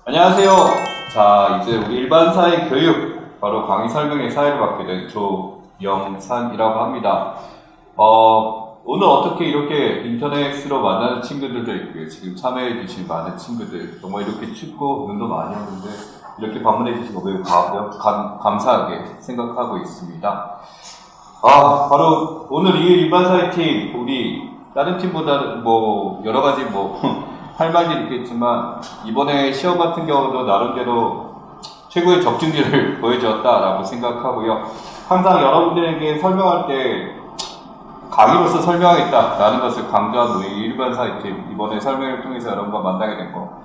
안녕하세요. 자, 이제 우리 일반 사회 교육, 바로 강의 설명의 사회를 맡게 된 조영산이라고 합니다. 오늘 어떻게 이렇게 인터넷으로 만나는 친구들도 있고요. 지금 참여해주신 많은 친구들, 정말 이렇게 춥고 눈도 많이 오는데, 이렇게 방문해주시고 매우 감사하게 생각하고 있습니다. 바로 오늘 이 일반 사회 팀, 우리 다른 팀보다는 여러 가지 할 말이 있겠지만, 이번에 시험 같은 경우도 나름대로 최고의 적중률을 보여주었다라고 생각하고요. 항상 여러분들에게 설명할 때 강의로서 설명하겠다라는 것을 강조한 우리 일반 사회팀, 이번에 설명을 통해서 여러분과 만나게 된 거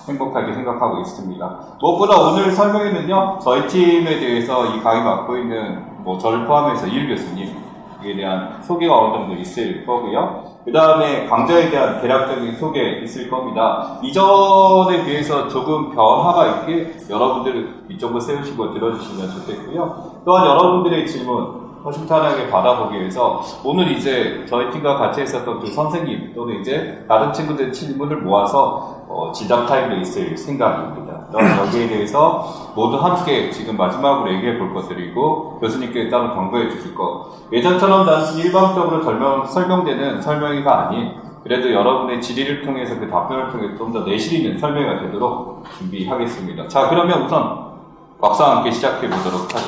행복하게 생각하고 있습니다. 무엇보다 오늘 설명회는요, 저희 팀에 대해서 이 강의 맡고 있는 저를 포함해서 이일 교수님에 대한 소개가 어느 정도 있을 거고요. 그 다음에 강좌에 대한 대략적인 소개 있을 겁니다. 이전에 비해서 조금 변화가 있게 여러분들 이쪽으로 세우시고 들어주시면 좋겠고요. 또한 여러분들의 질문 허심탄회하게 받아보기 위해서 오늘 이제 저희 팀과 같이 했었던 그 선생님 또는 이제 다른 친구들의 질문을 모아서 지적 타임에 있을 생각입니다. 여기에 대해서 모두 함께 지금 마지막으로 얘기해 볼 것들이고 교수님께 따로 경고해 주실 것. 예전처럼 단순히 일방적으로 설명되는 설명회가 아닌 그래도 여러분의 질의를 통해서 그 답변을 통해서 좀 더 내실 있는 설명회가 되도록 준비하겠습니다. 자, 그러면 우선 박수와 함께 시작해 보도록 하죠.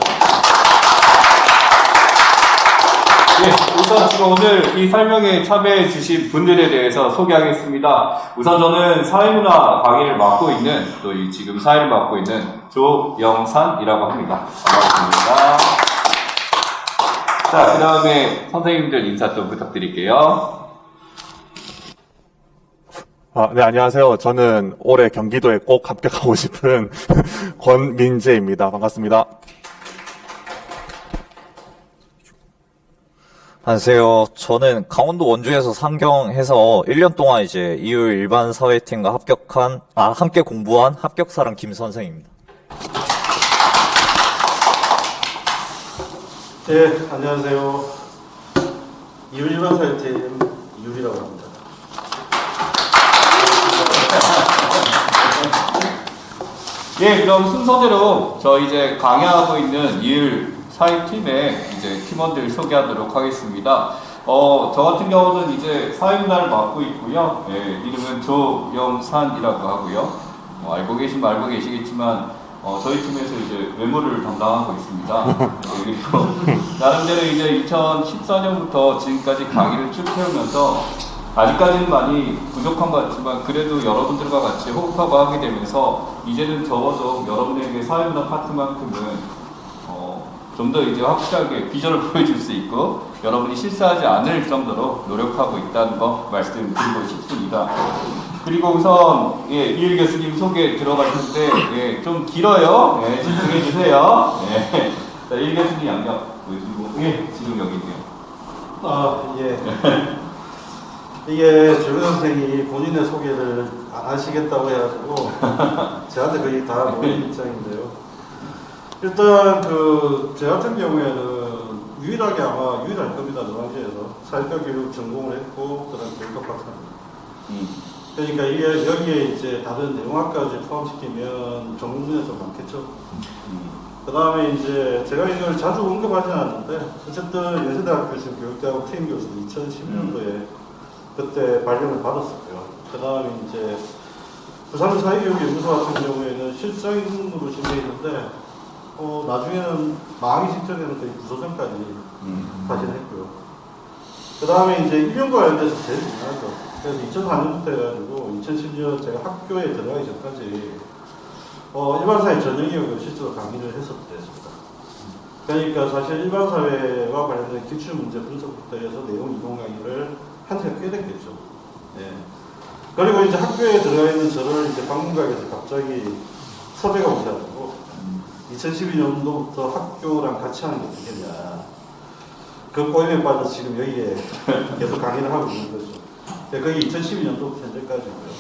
네, 우선 지금 오늘 이 설명에 참여해 주신 분들에 대해서 소개하겠습니다. 우선 저는 사회문화 강의를 맡고 있는, 또 이 지금 사회를 맡고 있는 조영산이라고 합니다. 반갑습니다. 자, 그 다음에 선생님들 인사 좀 부탁드릴게요. 네, 안녕하세요. 저는 올해 경기도에 꼭 합격하고 싶은 권민재입니다. 반갑습니다. 안녕하세요. 저는 강원도 원주에서 상경해서 1년 동안 이제 이율 일반 사회팀과 함께 공부한 합격사랑 김선생입니다. 네, 안녕하세요. 이율 일반 사회팀 이율이라고 합니다. 예, 그럼 순서대로 저 이제 강의하고 있는 이율 사회팀의 이제 팀원들 소개하도록 하겠습니다. 저 같은 경우는 이제 사회문화를 맡고 있고요. 예, 이름은 조영산이라고 하고요. 알고 계시면 알고 계시겠지만, 저희 팀에서 이제 외모를 담당하고 있습니다. 예, 그리고 나름대로 이제 2014년부터 지금까지 강의를 쭉 해오면서 아직까지는 많이 부족한 것 같지만 그래도 여러분들과 같이 호흡하고 하게 되면서 이제는 적어도 여러분에게 사회문화 파트만큼은 좀 더 이제 확실하게 비전을 보여줄 수 있고 여러분이 실수하지 않을 정도로 노력하고 있다는 거 말씀드리고 싶습니다. 그리고 우선 이일 교수님 소개 들어갈 텐데 좀 길어요. 집중해 주세요. 자, 이일 교수님 양장 보여주고 지금 여기 있네요. 예. 이게 조교 선생이 본인의 소개를 안 하시겠다고 해가지고 저한테 거의 다 모인 입장인데요. 일단 제 같은 경우에는 유일하게 아마 유일할 겁니다. 노량진에서 사회과 교육 전공을 했고 그다음 교육학 박사입니다. 그러니까 이게 여기에 이제 다른 내용학까지 포함시키면 전공분에서 많겠죠. 그 다음에 이제 제가 이걸 자주 언급하지는 않는데 어쨌든 연세대학교 지금 교육대학 팀 교수도 2010년도에 그때 발령을 받았었고요. 그 다음에 이제 부산 사회교육연구소 같은 경우에는 실장으로 지내있는데 나중에는 망하기 직전에는 거의 부소장까지 발전했고요. 그 다음에 이제 1년과 관련돼서 제일 중요하죠. 그래서 2004년부터 해가지고 2010년 제가 학교에 들어가기 전까지 일반사회 전형기억을 실제로 강의를 했었습니다. 그러니까 사실 일반사회와 관련된 기출문제 분석부터 해서 내용 이동 강의를 한 지가 꽤 됐겠죠. 네. 그리고 이제 학교에 들어가 있는 저를 이제 방문각에서 갑자기 섭외가 오셔가지고 2012년도부터 학교랑 같이 하는 게 어떻겠냐. 그 꼬임에 빠져 지금 여기에 계속 강의를 하고 있는 거죠. 그게 2012년도부터 현재까지고요.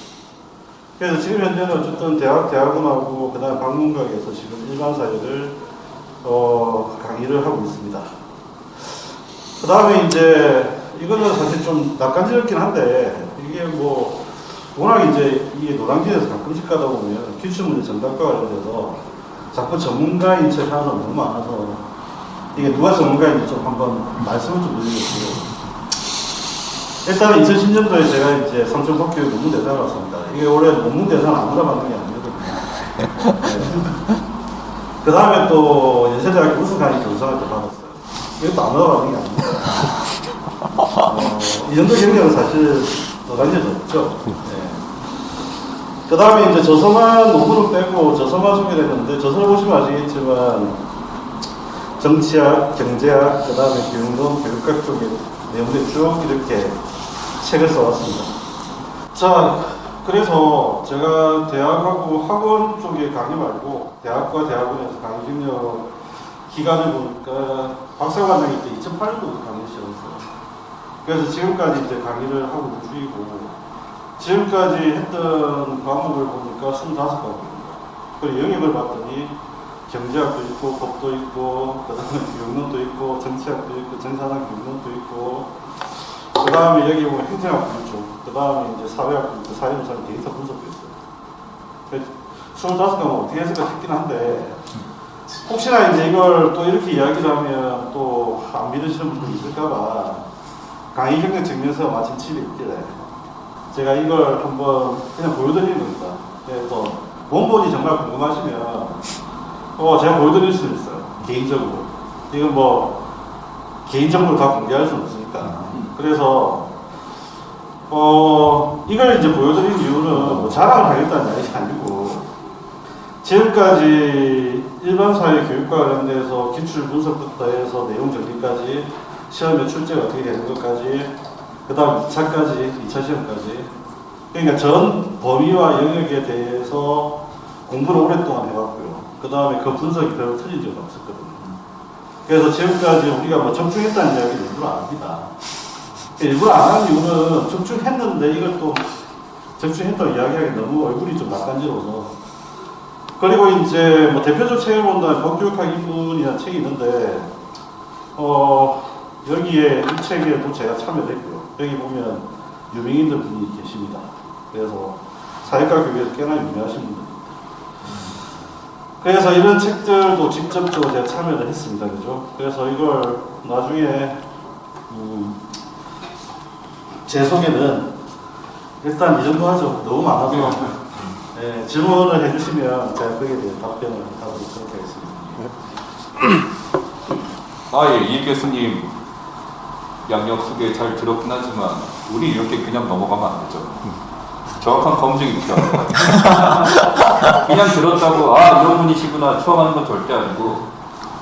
그래서 지금 현재는 어쨌든 대학원하고 그 다음 방문각에서 지금 일반사회를 강의를 하고 있습니다. 그 다음에 이제 이거는 사실 좀 낯간지럽긴 한데 이게 워낙 이제 이게 노량진에서 가끔씩 가다 보면 기출문제 정답과 관련돼서 자꾸 전문가인 척 하는 사람 너무 많아서 이게 누가 전문가인지 좀 한번 말씀을 좀 드리겠고요. 일단 2010년도에 제가 이제 삼천 법교육 논문 대상을 받습니다. 이게 원래 논문 대상 아무나 받는 게 아니거든요. 네. 그 다음에 또 연세대학교 우수강의 교수상을 또 받았어요. 이것도 아무나 받는 게 아닙니다. 이 정도 경력은 사실 노량진에서 없죠. 네. 그 다음에 이제 저서만 논문을 빼고 저서만 소개를 했는데, 저서를 보시면 아시겠지만 정치학, 경제학, 그 다음에 교육론, 교육학 쪽에 내용들 쭉 이렇게 책을 써왔습니다. 자, 그래서 제가 대학하고 학원 쪽에 강의 말고 대학과 대학원에서 강의 경력 기간을 보니까 박사과정일 때 2008년도부터 강의 시작했어요. 그래서 지금까지 이제 강의를 하고 있는 중이고, 지금까지 했던 과목을 보니까 25과목입니다. 그리고 영역을 봤더니 경제학도 있고, 법도 있고, 그 다음에 교육론도 있고, 정치학도 있고, 정산학 교육론도 있고, 그 다음에 여기 보면 행정학도 있죠. 그 다음에 이제 사회학도 있고, 사회문사는 데이터 분석도 있어요. 25과목 어떻게 했을까 싶긴 한데, 혹시나 이제 이걸 또 이렇게 이야기를 하면 또 안 믿으시는 분들이 있을까봐 강의 경력 증명서가 마침 집에 있길래 제가 이걸 한번 그냥 보여드리는 겁니다. 그래서 원본이 정말 궁금하시면 제가 보여드릴 수는 있어요. 개인적으로. 이건 뭐 개인정보를 다 공개할 수는 없으니까. 그래서 이걸 이제 보여드린 이유는 뭐 자랑을 하겠다는 이야기가 아니고, 지금까지 일반 사회 교육과 관련돼서 기출 분석부터 해서 내용 정리까지, 시험에 출제가 어떻게 되는 것까지, 그 다음 2차까지, 2차 시험까지, 그러니까 전 범위와 영역에 대해서 공부를 오랫동안 해왔고요. 그 다음에 그 분석이 별로 틀린 적은 없었거든요. 그래서 지금까지 우리가 뭐 적중했다는 이야기를 일부러 안 합니다. 일부러 안 하는 이유는 적중했는데 이걸 또 적중했다고 이야기하기 너무 얼굴이 좀 낯간지러워서. 그리고 이제 뭐 대표적 책을 본다면 법교육학 2분이라는 책이 있는데, 여기에 이 책에도 제가 참여를 했고요. 여기 보면 유명인들 분이 계십니다. 그래서 사회과 교육에서 꽤나 유명하신 분들. 그래서 이런 책들도 직접적으로 제가 참여를 했습니다. 그죠? 그래서 이걸 나중에, 제 소개는 일단 이 정도 하죠. 너무 많아서. 네, 질문을 해주시면 제가 거기에 대해 답변을 하도록 하겠습니다. 예, 이 교수님 양력 소개 잘 들었긴 하지만 우리 이렇게 그냥 넘어가면 안 되죠. 정확한 검증이 필요합니다. 그냥 들었다고 이런 분이시구나 추앙하는 건 절대 아니고,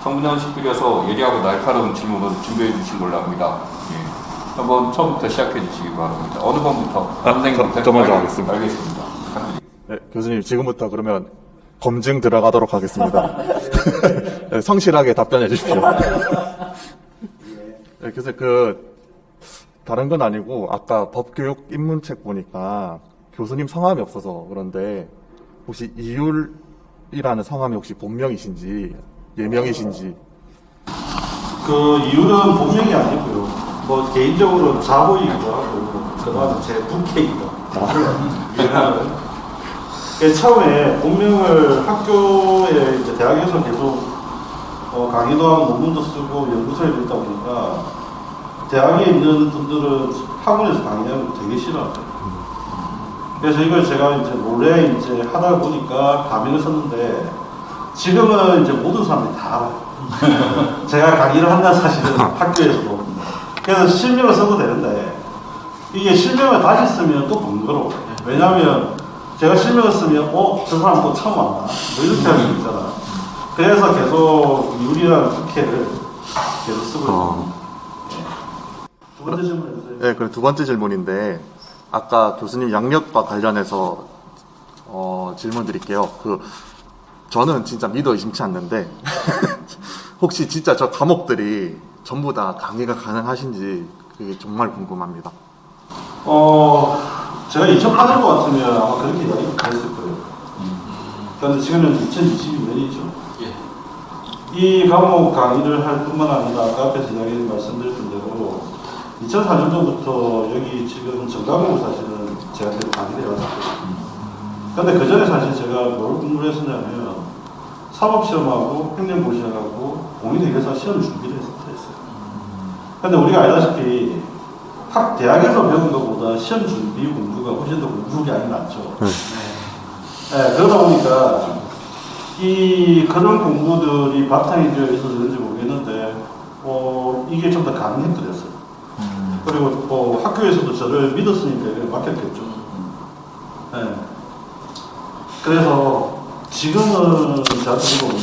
청문회원식들이어서 예리하고 날카로운 질문을 준비해 주신 걸로 합니다. 예. 한번 처음부터 시작해 주시기 바랍니다. 어느 번부터? 선생님부터? 저 먼저 하겠습니다. 알겠습니다. 네, 교수님 지금부터 그러면 검증 들어가도록 하겠습니다. 네, 성실하게 답변해 주십시오. 네, 교수님 다른 건 아니고 아까 법교육 입문책 보니까 교수님 성함이 없어서 그런데 혹시 이율이라는 성함이 혹시 본명이신지 예명이신지? 그 이유는 본명이 아니고요. 뭐 개인적으로 자보이기도 하고, 그 다음에 제 부캐이기도 하고. 처음에 본명을 학교에 이제 대학에서 계속 강의도 하고 논문도 쓰고 연구소에 있다 보니까 대학에 있는 분들은 학원에서 강의하는 거 되게 싫어하죠. 그래서 이걸 제가 이제 몰래 이제 하다 보니까 가명을 썼는데, 지금은 이제 모든 사람들이 다 알아요. 제가 강의를 한다는 사실은 학교에서도. 그래서 실명을 써도 되는데, 이게 실명을 다시 쓰면 또 번거로워요. 왜냐하면 제가 실명을 쓰면 저 사람 또 처음 왔나? 뭐 이렇게 할 수 있잖아. 그래서 계속 유리라는 부캐를 계속 쓰고 있습니다. 두 번째 질문 해주세요. 네, 그럼 두 번째 질문인데 아까 교수님 양력과 관련해서 질문 드릴게요. 저는 진짜 믿어 의심치 않는데 혹시 진짜 저 과목들이 전부 다 강의가 가능하신지 그게 정말 궁금합니다. 제가 2008년 것 같으면 아마 그렇게 이야기했을 거예요. 그런데 지금은 2022년이죠. 이 과목 강의를 할 뿐만 아니라 아까 앞에서 말씀드렸던 대로 2004년도부터 여기 지금 전과목을 사실은 제한테 강의를 왔었거든요. 근데 그 전에 사실 제가 뭘 공부를 했었냐면 사법시험하고 행정고시하고 공인회계사 시험 준비를 했어요. 근데 우리가 알다시피 학 대학에서 배운 것보다 시험 준비 공부가 훨씬 더 공부량이 많죠. 네, 그러다 보니까 이 그런 공부들이 바탕이 되어 있어서 그런지 모르겠는데 이게 좀 더 가능했더랬어요. 그리고 학교에서도 저를 믿었으니까 이걸 맡겼겠죠. 네. 그래서 지금은 저한테 보면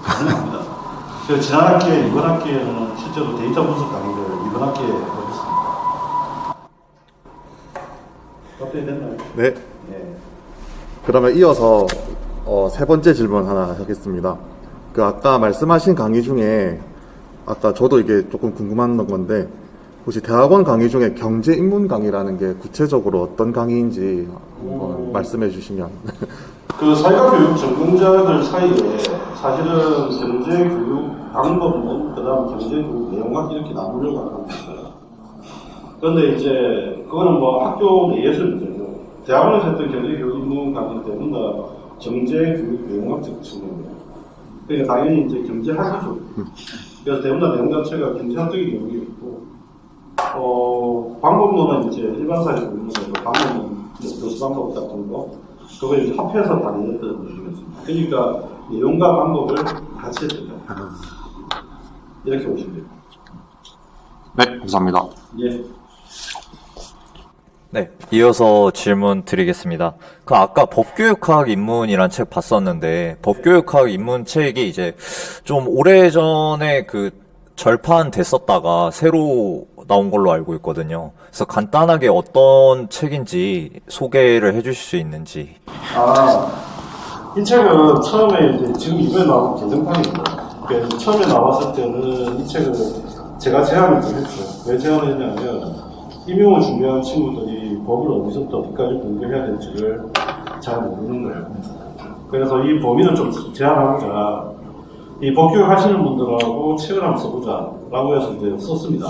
가능합니다. 그래서 지난 학기에 이번 학기에는 실제로 데이터 분석 강의를 이번 학기에 하고 있습니다. 어떻게 됐나요? 네. 네. 그러면 이어서 세 번째 질문 하나 하겠습니다. 그 아까 말씀하신 강의 중에 아까 저도 이게 조금 궁금한 건데 혹시 대학원 강의 중에 경제 입문 강의라는 게 구체적으로 어떤 강의인지 말씀해 주시면. 그 사회과교육 전공자들 사이에 사실은 경제교육 방법론, 그 다음 경제교육 내용학 이렇게 나누려고 하고 있어요. 그런데 이제 그거는 뭐 학교 내에서 문제고 대학원에서 했던 경제교육 입문 강의 때문에 다 경제교육 내용학적 측면이에요. 그러니까 당연히 이제 경제학이죠. 그래서 대부분 다 내용 자체가 경제학적인 내용이 있고 방법론은 이제 일반사회에서 보는 거고 방법론, 교수 방법 같은 거 그걸 이제 합해서 다니는 것이겠습니다. 그러니까 내용과 방법을 같이 했습니다. 이렇게 보시면 돼요. 네, 감사합니다. 예. 네, 이어서 질문 드리겠습니다. 그 아까 법교육학 입문이란 책 봤었는데 법교육학 입문 책이 이제 좀 오래전에 그 절판됐었다가 새로 나온 걸로 알고 있거든요. 그래서 간단하게 어떤 책인지 소개를 해주실 수 있는지. 이 책은 처음에 이제 지금 이번에 나온 개정판입니다. 그래서 처음에 나왔을 때는 이 책을 제가 제안을 좀 했죠. 왜 제안을 했냐면 임용을 준비한 친구들이 법을 어디서부터 어디까지 공부해야 될지를 잘 모르는 거예요. 그래서 이 범위를 좀 제한하고자 이 법교육 하시는 분들하고 책을 한번 써보자 라고 해서 이제 썼습니다.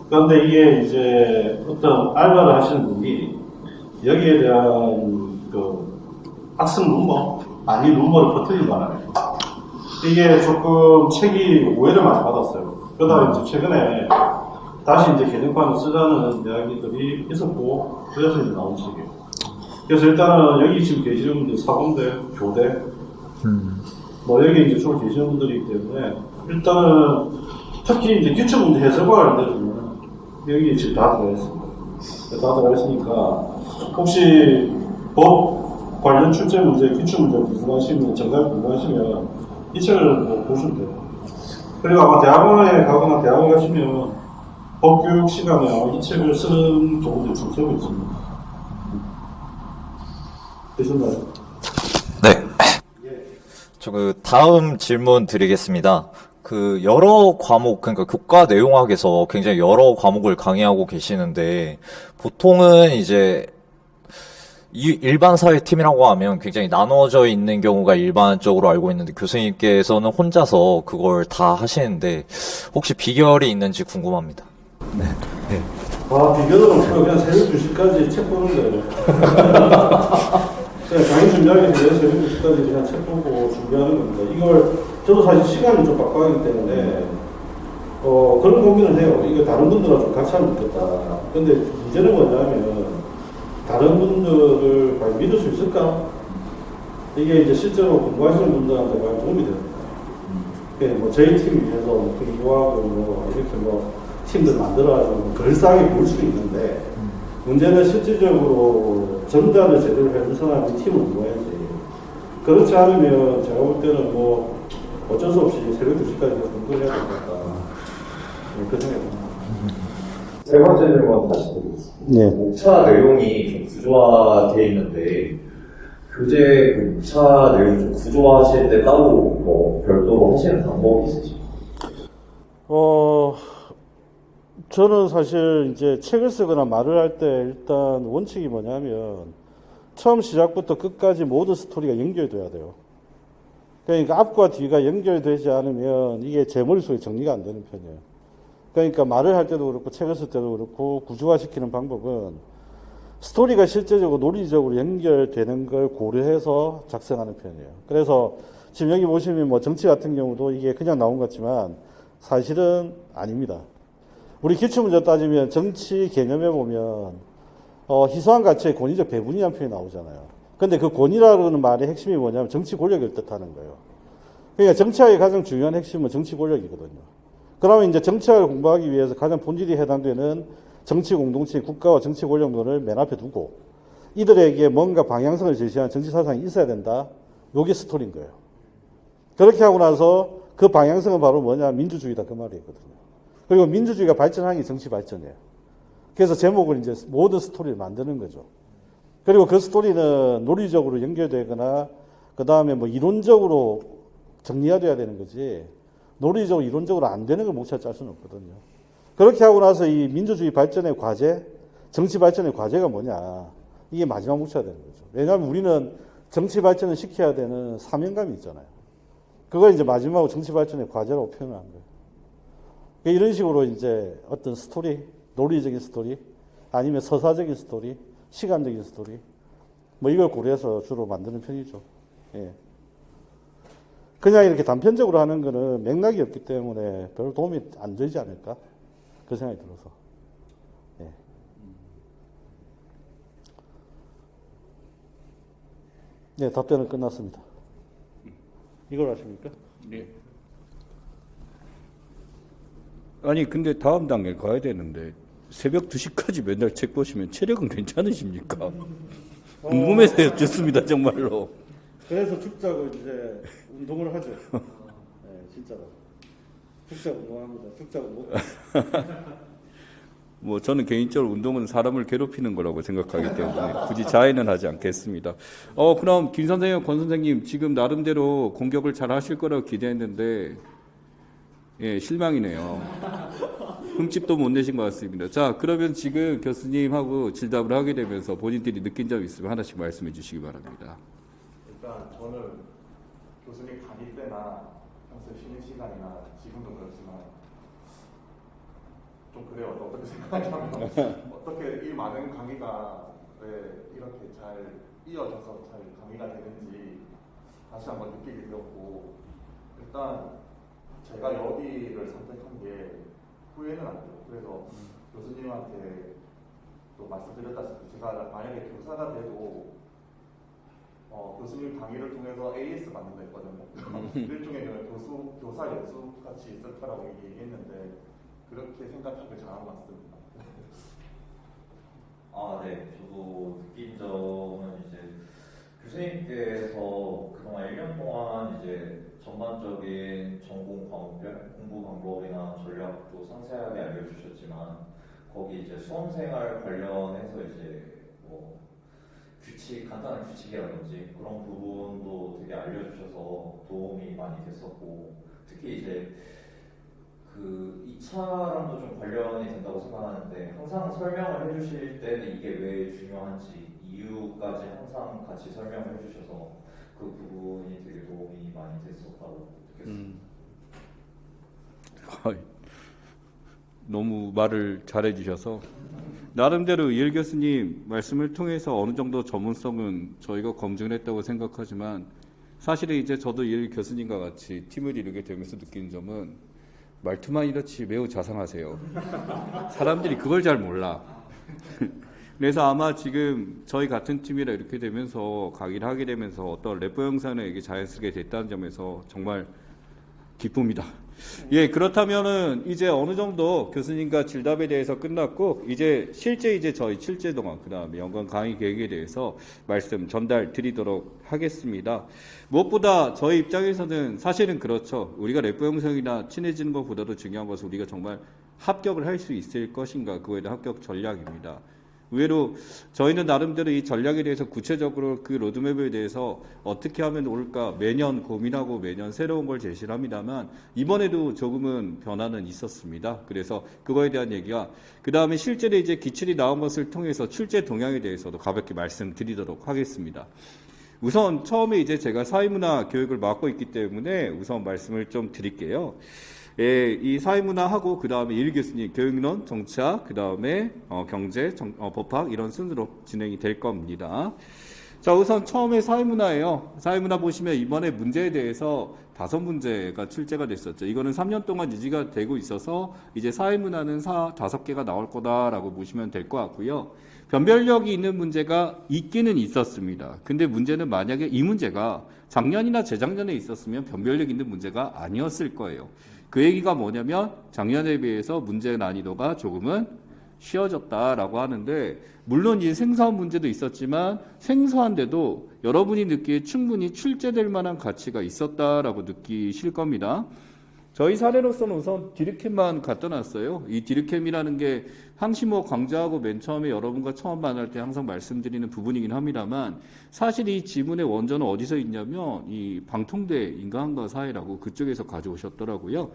그런데 이게 이제 어떤 알바를 하시는 분이 여기에 대한 그 학습 루머, 아니 루머를 퍼뜨린 바람에 이게 조금 책이 오해를 많이 받았어요. 그러다가 이제 최근에 다시 이제 개정판을 쓰자는 이야기들이 있었고 그래서 이제 나온 책이에요. 그래서 일단은 여기 지금 계시는 분들 사범대, 교대 뭐 여기 이제 주로 계시는 분들이기 때문에 일단은 특히 이제 기출문제 해석과 관련된 여기 지금 다 들어가 있습니다. 다 들어가 있으니까 혹시 법 관련 출제 문제, 기출 문제 궁금하시면 정답 궁금하시면 이 책을 뭐 보시면 돼요. 그리고 아마 대학원에 가거나 대학원 가시면 법교육 시간에 아마 이 책을 쓰는 경우도 좀 세고 있습니다. 되셨나요? 네. 저 그 다음 질문 드리겠습니다. 그 여러 과목, 그러니까 교과 내용학에서 굉장히 여러 과목을 강의하고 계시는데 보통은 이제 이 일반 사회팀이라고 하면 굉장히 나눠져 있는 경우가 일반적으로 알고 있는데 교수님께서는 혼자서 그걸 다 하시는데 혹시 비결이 있는지 궁금합니다. 비교는 없고 그냥 새벽 2시까지 책 보는 거예요. 그냥 강의 준비하기 위해서 새벽 2시까지 그냥 책 보고 준비하는 겁니다. 이걸 저도 사실 시간이 좀 빡빡하기 때문에 그런 고민을 해요. 이거 다른 분들하고 좀 같이 하면 좋겠다. 근데 문제는 뭐냐면 다른 분들을 과연 믿을 수 있을까? 이게 이제 실제로 공부하시는 분들한테 과연 도움이 됩니다. 뭐 저희 팀 위해서 공부하고 뭐 이렇게 뭐 팀들 만들어가지고 그럴싸하게 보일 수 있는데 문제는 실질적으로 전달을 제대로 해줄 사람이 팀을 모아야지. 그렇지 않으면 제가 볼 때는 뭐 어쩔 수 없이 새벽 2시까지 공부를 해야 되겠다. 그 생각입니다. 세 번째 질문 다시 드리겠습니다. 네. 목차 내용이 좀 구조화되어 있는데 교재 그 목차 내용 좀 구조화하실 때 따로 뭐 별도로 하시는 방법이 있으신가요? 저는 사실 이제 책을 쓰거나 말을 할 때 일단 원칙이 뭐냐면 처음 시작부터 끝까지 모든 스토리가 연결돼야 돼요. 그러니까 앞과 뒤가 연결되지 않으면 이게 제 머릿속에 정리가 안 되는 편이에요. 그러니까 말을 할 때도 그렇고 책을 쓸 때도 그렇고 구조화시키는 방법은 스토리가 실제적으로 논리적으로 연결되는 걸 고려해서 작성하는 편이에요. 그래서 지금 여기 보시면 뭐 정치 같은 경우도 이게 그냥 나온 것 같지만 사실은 아닙니다. 우리 기출문제 따지면 정치 개념에 보면 희소한 가치의 권위적 배분이라는 표현이 나오잖아요. 근데 그 권위라는 말의 핵심이 뭐냐면 정치 권력을 뜻하는 거예요. 그러니까 정치학의 가장 중요한 핵심은 정치 권력이거든요. 그러면 이제 정치학을 공부하기 위해서 가장 본질이 해당되는 정치 공동체, 국가와 정치 권력론을 맨 앞에 두고 이들에게 뭔가 방향성을 제시하는 정치 사상이 있어야 된다. 요게 스토리인 거예요. 그렇게 하고 나서 그 방향성은 바로 뭐냐? 민주주의다. 그 말이거든요. 그리고 민주주의가 발전하는 게 정치 발전이에요. 그래서 제목을 이제 모든 스토리를 만드는 거죠. 그리고 그 스토리는 논리적으로 연결되거나 그 다음에 뭐 이론적으로 정리가 돼야 되는 거지 논리적으로 이론적으로 안 되는 걸 목차를 짤 수는 없거든요. 그렇게 하고 나서 이 민주주의 발전의 과제, 정치 발전의 과제가 뭐냐 이게 마지막 목차가 되는 거죠. 왜냐하면 우리는 정치 발전을 시켜야 되는 사명감이 있잖아요. 그걸 이제 마지막으로 정치 발전의 과제라고 표현한 거예요. 이런 식으로 이제 어떤 스토리, 논리적인 스토리, 아니면 서사적인 스토리, 시간적인 스토리, 뭐 이걸 고려해서 주로 만드는 편이죠. 예. 그냥 이렇게 단편적으로 하는 거는 맥락이 없기 때문에 별로 도움이 안 되지 않을까? 그 생각이 들어서. 예. 네, 답변은 끝났습니다. 이걸 아십니까? 네. 아니 근데 다음 단계 가야 되는데 새벽 2시까지 맨날 책 보시면 체력은 괜찮으십니까? 궁금해서 여쭙습니다 정말로. 그래서 죽자고 이제 운동을 하죠. 네, 진짜로. 죽자고 운동합니다. 죽자고 못. 뭐 저는 개인적으로 운동은 사람을 괴롭히는 거라고 생각하기 때문에 굳이 자해는 하지 않겠습니다. 그럼 김 선생님, 권 선생님 지금 나름대로 공격을 잘 하실 거라고 기대했는데 예, 실망이네요. 흠집도 못 내신 것 같습니다. 자, 그러면 지금 교수님하고 질답을 하게 되면서 본인들이 느낀 점 있으면 하나씩 말씀해 주시기 바랍니다. 일단 저는 교수님 강의 때나 평소 쉬는 시간이나 지금도 그렇지만 좀 그래요. 어떻게 생각하냐면 어떻게 이 많은 강의가 왜 이렇게 잘 이어져서 잘 강의가 되는지 다시 한번 느끼게 되었고 일단 제가 여기를 선택한 게 후회는 안 돼요. 그래서 교수님한테 또 말씀드렸다시피 제가 만약에 교사가 돼도 교수님 강의를 통해서 AS 받는 거 있거든요. 일종의 교사 연수 같이 있을 거라고 얘기했는데 그렇게 생각하길 잘한 것 같습니다. 네. 저도 느낀 점은 이제 교수님께서 그동안 1년 동안 이제 전반적인 전공 과목별 공부 방법이나 전략도 상세하게 알려주셨지만 거기 이제 수험생활 관련해서 이제 뭐 간단한 규칙이라든지 그런 부분도 되게 알려주셔서 도움이 많이 됐었고 특히 이제 그 2차랑도 좀 관련이 된다고 생각하는데 항상 설명을 해주실 때는 이게 왜 중요한지 이유까지 항상 같이 설명을 해주셔서 그 부분이 되게 도움이 많이 됐었다고 느꼈습니다. 너무 말을 잘해주셔서 나름대로 이일 교수님 말씀을 통해서 어느 정도 전문성은 저희가 검증을 했다고 생각하지만 사실은 이제 저도 이일 교수님과 같이 팀을 이루게 되면서 느낀 점은 말투만 이렇지 매우 자상하세요. 사람들이 그걸 잘 몰라. 그래서 아마 지금 저희 같은 팀이라 이렇게 되면서 강의를 하게 되면서 어떤 래퍼 영상을 이게 자연스럽게 됐다는 점에서 정말 기쁩니다. 예, 그렇다면은 이제 어느 정도 교수님과 질답에 대해서 끝났고 이제 실제 저희 7제 동안 그다음에 연관 강의 계획에 대해서 말씀 전달 드리도록 하겠습니다. 무엇보다 저희 입장에서는 사실은 그렇죠. 우리가 래퍼 영상이나 친해지는 것보다도 중요한 것은 우리가 정말 합격을 할 수 있을 것인가 그거에 대한 합격 전략입니다. 의외로 저희는 나름대로 이 전략에 대해서 구체적으로 그 로드맵에 대해서 어떻게 하면 옳을까 매년 고민하고 매년 새로운 걸 제시를 합니다만 이번에도 조금은 변화는 있었습니다. 그래서 그거에 대한 얘기와 그 다음에 실제로 이제 기출이 나온 것을 통해서 출제 동향에 대해서도 가볍게 말씀드리도록 하겠습니다. 우선 처음에 이제 제가 사회문화 교육을 맡고 있기 때문에 우선 말씀을 좀 드릴게요. 예, 이 사회문화하고 그 다음에 일 교수님 교육론, 정치학, 그 다음에 경제, 법학 이런 순으로 진행이 될 겁니다. 자, 우선 처음에 사회문화예요. 사회문화 보시면 이번에 문제에 대해서 5문제가 출제가 됐었죠. 이거는 3년 동안 유지가 되고 있어서 이제 사회문화는 5개가 나올 거다라고 보시면 될 것 같고요. 변별력이 있는 문제가 있기는 있었습니다. 근데 문제는 만약에 이 문제가 작년이나 재작년에 있었으면 변별력 있는 문제가 아니었을 거예요. 그 얘기가 뭐냐면 작년에 비해서 문제 난이도가 조금은 쉬워졌다라고 하는데, 물론 이 생소한 문제도 있었지만 생소한데도 여러분이 듣기에 충분히 출제될 만한 가치가 있었다라고 느끼실 겁니다. 저희 사례로서는 우선 디르캠만 갖다 놨어요. 이 디르캠이라는 게 항시모 강조하고 맨 처음에 여러분과 처음 만날 때 항상 말씀드리는 부분이긴 합니다만, 사실 이 지문의 원전은 어디서 있냐면 이 방통대 인간과 사회라고 그쪽에서 가져오셨더라고요.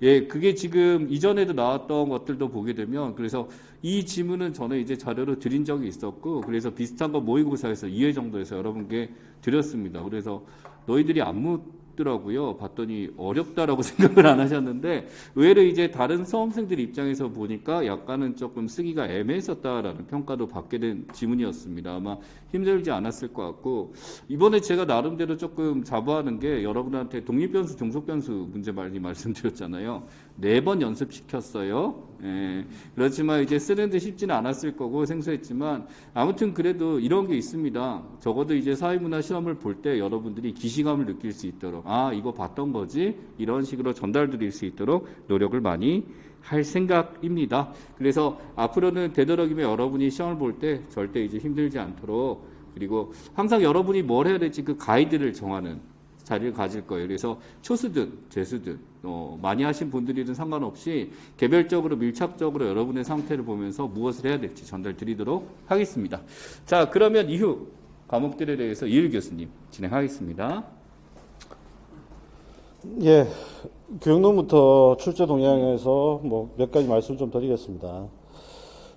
예, 그게 지금 이전에도 나왔던 것들도 보게 되면, 그래서 이 지문은 저는 이제 자료로 드린 적이 있었고, 그래서 비슷한 거 모의고사에서 2회 정도에서 여러분께 드렸습니다. 그래서 너희들이 안 묻더라고요. 봤더니 어렵다라고 생각을 안 하셨는데, 의외로 이제 다른 수험생들 입장에서 보니까 약간은 조금 쓰기가 애매했었다라는 평가도 받게 된 지문이었습니다. 아마 힘들지 않았을 것 같고, 이번에 제가 나름대로 조금 자부하는 게, 여러분한테 독립변수, 종속변수 문제 많이 말씀드렸잖아요. 4번 연습시켰어요. 예, 그렇지만 이제 쓰는데 쉽지는 않았을 거고 생소했지만, 아무튼 그래도 이런 게 있습니다. 적어도 이제 사회문화 시험을 볼 때 여러분들이 기시감을 느낄 수 있도록, 아, 이거 봤던 거지? 이런 식으로 전달드릴 수 있도록 노력을 많이 할 생각입니다. 그래서 앞으로는 되도록이면 여러분이 시험을 볼 때 절대 이제 힘들지 않도록, 그리고 항상 여러분이 뭘 해야 될지 그 가이드를 정하는 자리를 가질 거예요. 그래서 초수든 재수든 많이 하신 분들이든 상관없이 개별적으로 밀착적으로 여러분의 상태를 보면서 무엇을 해야 될지 전달 드리도록 하겠습니다. 자, 그러면 이후 과목들에 대해서 이일 교수님 진행하겠습니다. 예, 교육론부터 출제 동향에서 뭐 몇 가지 말씀을 좀 드리겠습니다.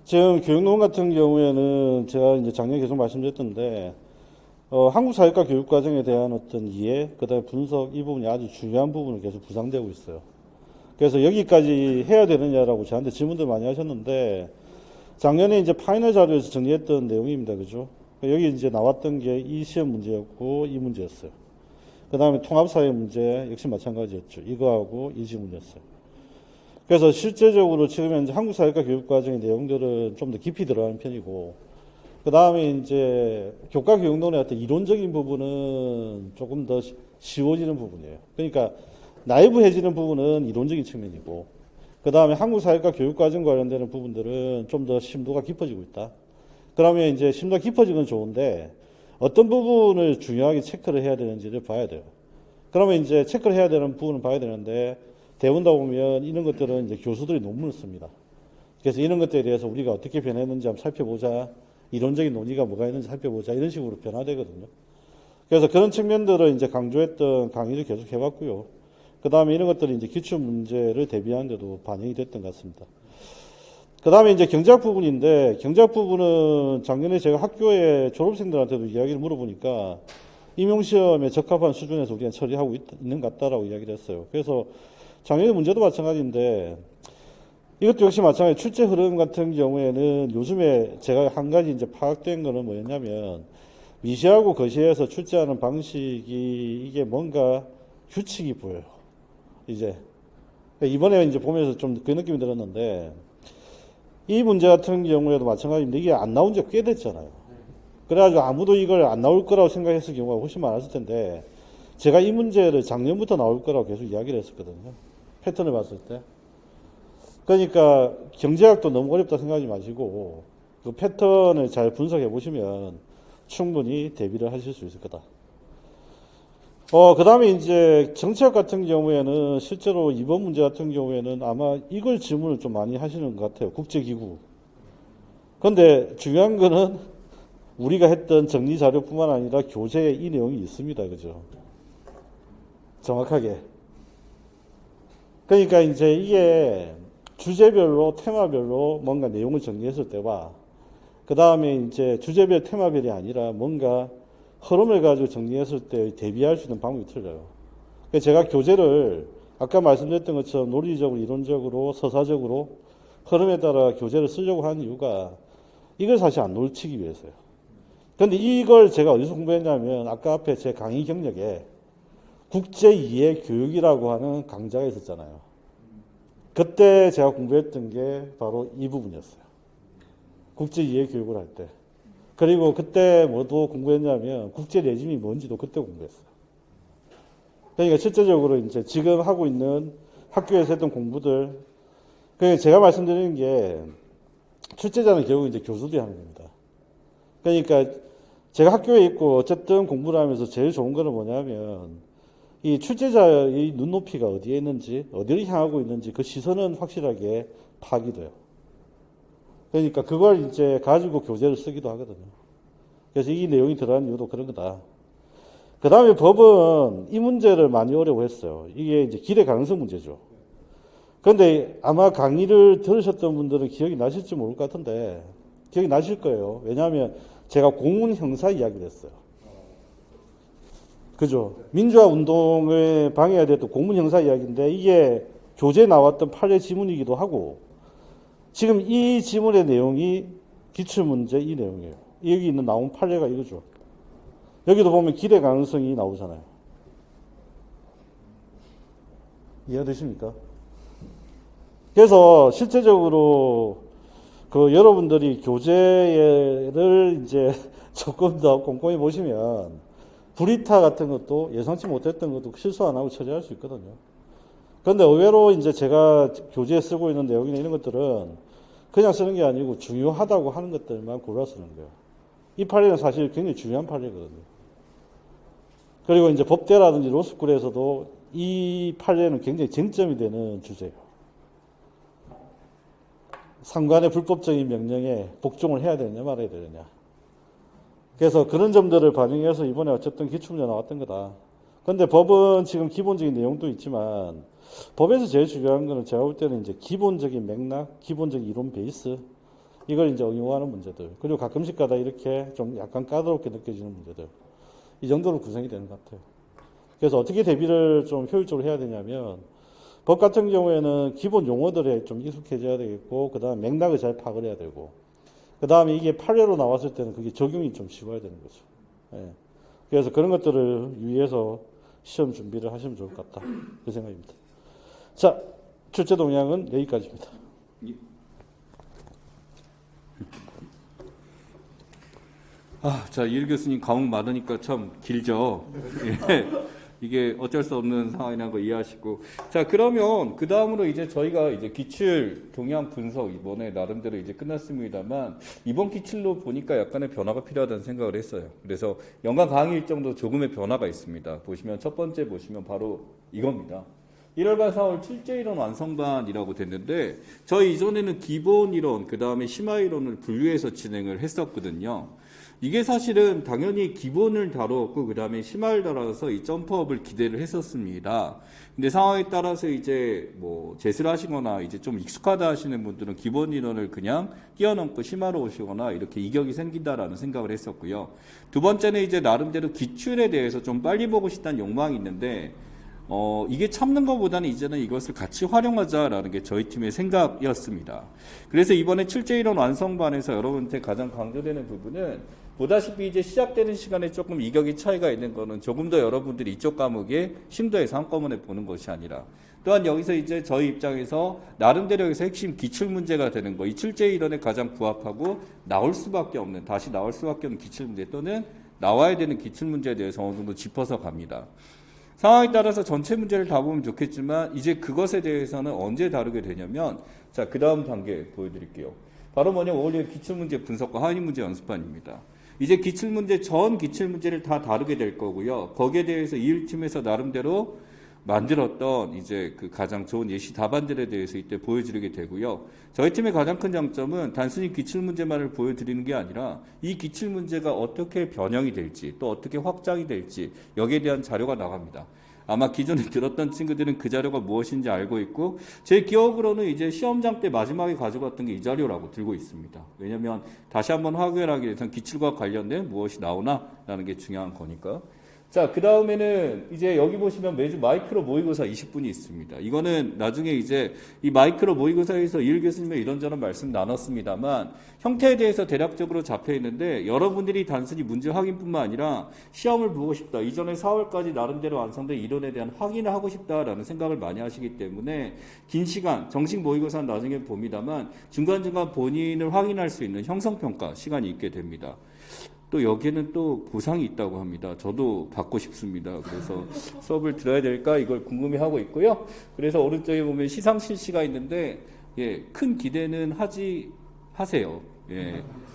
지금 교육론 같은 경우에는 제가 이제 작년에 계속 말씀드렸던데, 한국 사회과 교육 과정에 대한 어떤 이해, 그다음에 분석, 이 부분이 아주 중요한 부분을 계속 부상되고 있어요. 그래서 여기까지 해야 되느냐라고 저한테 질문들 많이 하셨는데, 작년에 이제 파이널 자료에서 정리했던 내용입니다. 그죠? 여기 이제 나왔던 게 이 시험 문제였고, 이 문제였어요. 그 다음에 통합사회 문제 역시 마찬가지였죠. 이거하고 이 질문이었어요. 그래서 실제적으로 지금 현재 한국 사회과 교육 과정의 내용들은 좀 더 깊이 들어가는 편이고, 그 다음에 이제 교과 교육론의 어떤 이론적인 부분은 조금 더 쉬워지는 부분이에요. 그러니까 나이브해지는 부분은 이론적인 측면이고, 그 다음에 한국 사회과 교육 과정 관련되는 부분들은 좀 더 심도가 깊어지고 있다. 그러면 이제 심도가 깊어지는 건 좋은데, 어떤 부분을 중요하게 체크를 해야 되는지를 봐야 돼요. 그러면 이제 체크를 해야 되는 부분은 봐야 되는데, 배운다 보면 이런 것들은 이제 교수들이 논문을 씁니다. 그래서 이런 것들에 대해서 우리가 어떻게 변했는지 한번 살펴보자. 이론적인 논의가 뭐가 있는지 살펴보자. 이런 식으로 변화되거든요. 그래서 그런 측면들을 이제 강조했던 강의를 계속 해봤고요. 그 다음에 이런 것들이 이제 기출 문제를 대비하는데도 반영이 됐던 것 같습니다. 그 다음에 이제 경제학 부분인데, 경제학 부분은 작년에 제가 학교에 졸업생들한테도 이야기를 물어보니까 임용시험에 적합한 수준에서 우리가 처리하고 있는 것 같다라고 이야기를 했어요. 그래서 작년에 문제도 마찬가지인데, 이것도 역시 마찬가지 출제 흐름 같은 경우에는 요즘에 제가 한 가지 이제 파악된 거는 뭐였냐면, 미시하고 거시에서 출제하는 방식이 이게 뭔가 규칙이 보여요. 이제 이번에 이제 보면서 좀 그 느낌이 들었는데, 이 문제 같은 경우에도 마찬가지인데 이게 안 나온 지가 꽤 됐잖아요. 그래가지고 아무도 이걸 안 나올 거라고 생각했을 경우가 훨씬 많았을 텐데, 제가 이 문제를 작년부터 나올 거라고 계속 이야기를 했었거든요. 패턴을 봤을 때. 그러니까 경제학도 너무 어렵다 생각하지 마시고 그 패턴을 잘 분석해 보시면 충분히 대비를 하실 수 있을 거다. 그 다음에 이제 정치학 같은 경우에는 실제로 이번 문제 같은 경우에는 아마 이걸 질문을 좀 많이 하시는 것 같아요. 국제기구. 그런데 중요한 거는 우리가 했던 정리 자료뿐만 아니라 교재에 이 내용이 있습니다. 그죠? 정확하게. 그러니까 이제 이게 주제별로 테마별로 뭔가 내용을 정리했을 때와 그 다음에 이제 주제별 테마별이 아니라 뭔가 흐름을 가지고 정리했을 때 대비할 수 있는 방법이 틀려요. 그래서 제가 교재를 아까 말씀드렸던 것처럼 논리적으로, 이론적으로, 서사적으로 흐름에 따라 교재를 쓰려고 하는 이유가 이걸 사실 안 놓치기 위해서요. 근데 이걸 제가 어디서 공부했냐면 아까 앞에 제 강의 경력에 국제이해 교육이라고 하는 강좌가 있었잖아요. 그때 제가 공부했던 게 바로 이 부분이었어요. 국제이해 교육을 할 때. 그리고 그때 뭐도 공부했냐면 국제 레짐이 뭔지도 그때 공부했어요. 그러니까 실제적으로 이제 지금 하고 있는 학교에서 했던 공부들, 그러니까 제가 말씀드리는 게 출제자는 결국 이제 교수들이 하는 겁니다. 그러니까 제가 학교에 있고 어쨌든 공부를 하면서 제일 좋은 거는 뭐냐면 이 출제자의 눈높이가 어디에 있는지, 어디를 향하고 있는지 그 시선은 확실하게 파악이 돼요. 그러니까 그걸 이제 가지고 교재를 쓰기도 하거든요. 그래서 이 내용이 들어간 이유도 그런 거다. 그 다음에 법은 이 문제를 많이 어려워했어요. 이게 이제 기대 가능성 문제죠. 그런데 아마 강의를 들으셨던 분들은 기억이 나실지 모를 것 같은데 기억이 나실 거예요. 왜냐하면 제가 공문 형사 이야기를 했어요. 그죠? 민주화 운동을 방해해야 됐던 공문 형사 이야기인데 이게 교재에 나왔던 판례 지문이기도 하고 지금 이 지문의 내용이 기출문제 이 내용이에요. 여기 있는 나온 판례가 이거죠. 여기도 보면 기대 가능성이 나오잖아요. 이해되십니까? 그래서 실제적으로 그 여러분들이 교재를 이제 조금 더 꼼꼼히 보시면 불이타 같은 것도 예상치 못했던 것도 실수 안 하고 처리할 수 있거든요. 그런데 의외로 이제 제가 교재에 쓰고 있는 내용이나 이런 것들은 그냥 쓰는 게 아니고 중요하다고 하는 것들만 골라 쓰는 거예요. 이 판례는 사실 굉장히 중요한 판례거든요. 그리고 이제 법대라든지 로스쿨에서도 이 판례는 굉장히 쟁점이 되는 주제예요. 상관의 불법적인 명령에 복종을 해야 되느냐 말아야 되느냐. 그래서 그런 점들을 반영해서 이번에 어쨌든 기출문제 나왔던 거다. 그런데 법은 지금 기본적인 내용도 있지만 법에서 제일 중요한 거는 제가 볼 때는 이제 기본적인 맥락, 기본적인 이론 베이스 이걸 이제 응용하는 문제들. 그리고 가끔씩 가다 이렇게 좀 약간 까다롭게 느껴지는 문제들. 이 정도로 구성이 되는 것 같아요. 그래서 어떻게 대비를 좀 효율적으로 해야 되냐면 법 같은 경우에는 기본 용어들에 좀 익숙해져야 되겠고 그 다음에 맥락을 잘 파악을 해야 되고 그 다음에 이게 판례로 나왔을 때는 그게 적용이 좀 쉬워야 되는 거죠. 예. 그래서 그런 것들을 유의해서 시험 준비를 하시면 좋을 것 같다. 그 생각입니다. 자, 출제 동향은 여기까지입니다. 자, 이일 교수님 과목 많으니까 참 길죠. 예. 이게 어쩔 수 없는 상황이라는 거 이해하시고. 자, 그러면 그 다음으로 이제 저희가 이제 기출 동향 분석 이번에 나름대로 이제 끝났습니다만 이번 기출로 보니까 약간의 변화가 필요하다는 생각을 했어요. 그래서 연간 강의 일정도 조금의 변화가 있습니다. 보시면 첫 번째 보시면 바로 이겁니다. 1월과 4월 출제이론 완성반이라고 됐는데 저희 이전에는 기본 이론 그 다음에 심화 이론을 분류해서 진행을 했었거든요. 이게 사실은 당연히 기본을 다뤘고 그 다음에 심화를 다뤄서 이 점프업을 기대를 했었습니다. 근데 상황에 따라서 이제 뭐 재수를 하시거나 이제 좀 익숙하다 하시는 분들은 기본 인원을 그냥 뛰어넘고 심화로 오시거나 이렇게 이격이 생긴다라는 생각을 했었고요. 두 번째는 이제 나름대로 기출에 대해서 좀 빨리 보고 싶다는 욕망이 있는데 이게 참는 것보다는 이제는 이것을 같이 활용하자라는 게 저희 팀의 생각이었습니다. 그래서 이번에 출제이론 완성반에서 여러분한테 가장 강조되는 부분은 보다시피 이제 시작되는 시간에 조금 이격이 차이가 있는 거는 조금 더 여러분들이 이쪽 과목에 심도해서 한꺼번에 보는 것이 아니라 또한 여기서 이제 저희 입장에서 나름대로 여기서 핵심 기출문제가 되는 거, 이 출제이론에 가장 부합하고 나올 수밖에 없는, 다시 나올 수밖에 없는 기출문제 또는 나와야 되는 기출문제에 대해서 어느 정도 짚어서 갑니다. 상황에 따라서 전체 문제를 다 보면 좋겠지만 이제 그것에 대해서는 언제 다루게 되냐면 자, 그 다음 단계 보여드릴게요. 바로 뭐냐면 원래 기출문제 분석과 하위 문제 연습반입니다. 이제 기출문제 전 기출문제를 다 다루게 될 거고요. 거기에 대해서 이일팀에서 나름대로 만들었던 이제 그 가장 좋은 예시 답안들에 대해서 이때 보여드리게 되고요. 저희 팀의 가장 큰 장점은 단순히 기출문제만을 보여드리는 게 아니라 이 기출문제가 어떻게 변형이 될지 또 어떻게 확장이 될지 여기에 대한 자료가 나갑니다. 아마 기존에 들었던 친구들은 그 자료가 무엇인지 알고 있고 제 기억으로는 이제 시험장 때 마지막에 가져갔던 게 이 자료라고 들고 있습니다. 왜냐하면 다시 한번 확인하기 위해서는 기출과 관련된 무엇이 나오나 라는 게 중요한 거니까. 자, 그 다음에는 이제 여기 보시면 매주 마이크로 모의고사 20분이 있습니다. 이거는 나중에 이제 이 마이크로 모의고사에서 이일 교수님의 이런저런 말씀 나눴습니다만 형태에 대해서 대략적으로 잡혀 있는데 여러분들이 단순히 문제 확인뿐만 아니라 시험을 보고 싶다. 이전에 4월까지 나름대로 완성된 이론에 대한 확인을 하고 싶다라는 생각을 많이 하시기 때문에 긴 시간, 정식 모의고사는 나중에 봅니다만 중간중간 본인을 확인할 수 있는 형성평가 시간이 있게 됩니다. 또 여기에는 또 보상이 있다고 합니다. 저도 받고 싶습니다. 그래서 수업을 들어야 될까 이걸 궁금해하고 있고요. 그래서 오른쪽에 보면 시상 실시가 있는데 큰 기대는 하세요.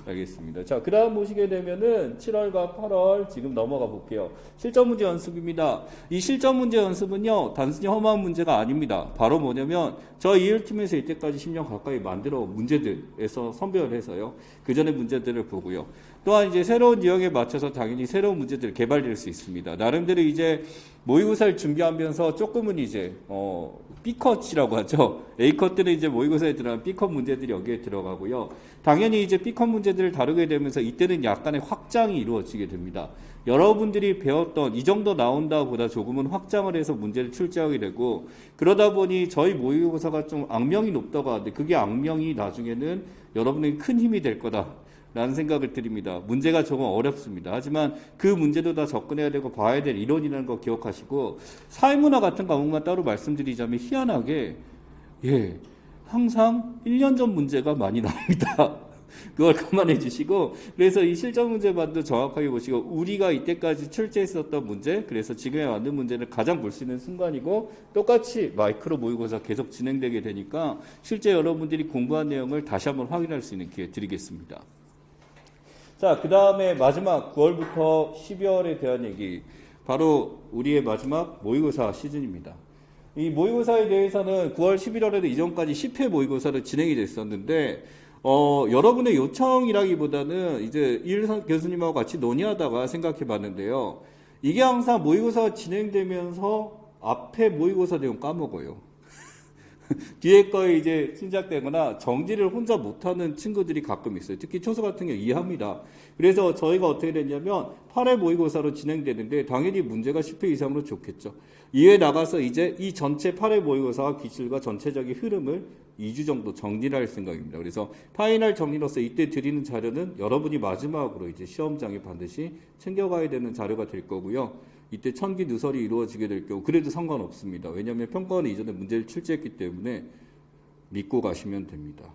알겠습니다. 자, 그 다음 보시게 되면은 7월과 8월 지금 넘어가 볼게요. 실전 문제 연습입니다. 이 실전 문제 연습은요, 단순히 험한 문제가 아닙니다. 바로 뭐냐면, 저 이일팀에서 이때까지 10년 가까이 만들어 온 문제들에서 선별해서요, 그 전에 문제들을 보고요. 또한 이제 새로운 유형에 맞춰서 당연히 새로운 문제들 개발될 수 있습니다. 나름대로 이제 모의고사를 준비하면서 조금은 이제, B컷이라고 하죠. A컷 때는 이제 모의고사에 들어간 B컷 문제들이 여기에 들어가고요. 당연히 이제 B컷 문제들을 다루게 되면서 이때는 약간의 확장이 이루어지게 됩니다. 여러분들이 배웠던 이 정도 나온다 보다 조금은 확장을 해서 문제를 출제하게 되고 그러다 보니 저희 모의고사가 좀 악명이 높다고 하는데 그게 악명이 나중에는 여러분에게 큰 힘이 될 거다. 라는 생각을 드립니다. 문제가 조금 어렵습니다. 하지만 그 문제도 다 접근해야 되고 봐야 될 이론이라는 거 기억하시고 사회문화 같은 과목만 따로 말씀드리자면 희한하게 항상 1년 전 문제가 많이 나옵니다. 그걸 감안해 주시고 그래서 이 실전 문제만도 정확하게 보시고 우리가 이때까지 출제했었던 문제 그래서 지금에 맞는 문제를 가장 볼 수 있는 순간이고 똑같이 마이크로 모의고사 계속 진행되게 되니까 실제 여러분들이 공부한 내용을 다시 한번 확인할 수 있는 기회 드리겠습니다. 자, 그 다음에 마지막 9월부터 12월에 대한 얘기. 바로 우리의 마지막 모의고사 시즌입니다. 이 모의고사에 대해서는 9월, 11월에도 이전까지 10회 모의고사로 진행이 됐었는데, 여러분의 요청이라기보다는 이제 이일 교수님하고 같이 논의하다가 생각해 봤는데요. 이게 항상 모의고사가 진행되면서 앞에 모의고사 내용 까먹어요. 뒤에 거에 이제 신작되거나 정지를 혼자 못하는 친구들이 가끔 있어요. 특히 초소 같은 경우 이해합니다. 그래서 저희가 어떻게 됐냐면 8회 모의고사로 진행되는데 당연히 문제가 10회 이상으로 좋겠죠. 이에 나가서 이제 이 전체 8회 모의고사와 기출과 전체적인 흐름을 2주 정도 정리를 할 생각입니다. 그래서 파이널 정리로서 이때 드리는 자료는 여러분이 마지막으로 이제 시험장에 반드시 챙겨가야 되는 자료가 될 거고요. 이때 천기 누설이 이루어지게 될 경우 그래도 상관없습니다. 왜냐하면 평가원은 이전에 문제를 출제했기 때문에 믿고 가시면 됩니다.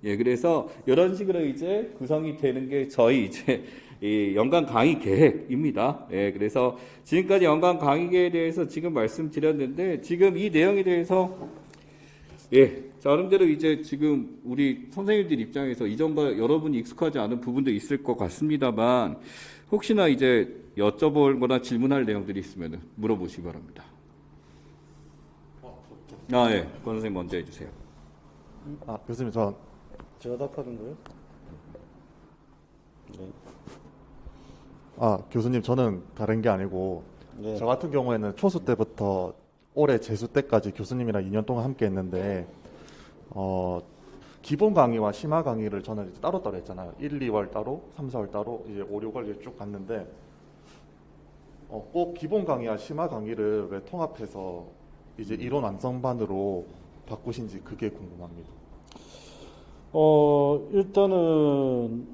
그래서 이런 식으로 이제 구성이 되는 게 저희 이제 이 연간 강의 계획입니다. 그래서 지금까지 연간 강의 계획에 대해서 지금 말씀드렸는데 지금 이 내용에 대해서 나름대로 이제 지금 우리 선생님들 입장에서 이전과 여러분이 익숙하지 않은 부분도 있을 것 같습니다만 혹시나 이제 여쭤볼 거나 질문할 내용들이 있으면 물어보시기 바랍니다. 권 선생님 먼저 해주세요. 교수님, 제가 답하는 거예요? 교수님, 저는 다른 게 아니고, 저 같은 경우에는 초수 때부터 올해 재수 때까지 교수님이랑 2년 동안 함께 했는데, 기본 강의와 심화 강의를 저는 이제 따로따로 했잖아요. 1, 2월 따로, 3, 4월 따로, 이제 5, 6월 쭉 갔는데, 꼭 기본 강의와 심화 강의를 왜 통합해서 이제 이론 완성반으로 바꾸신지 그게 궁금합니다. 일단은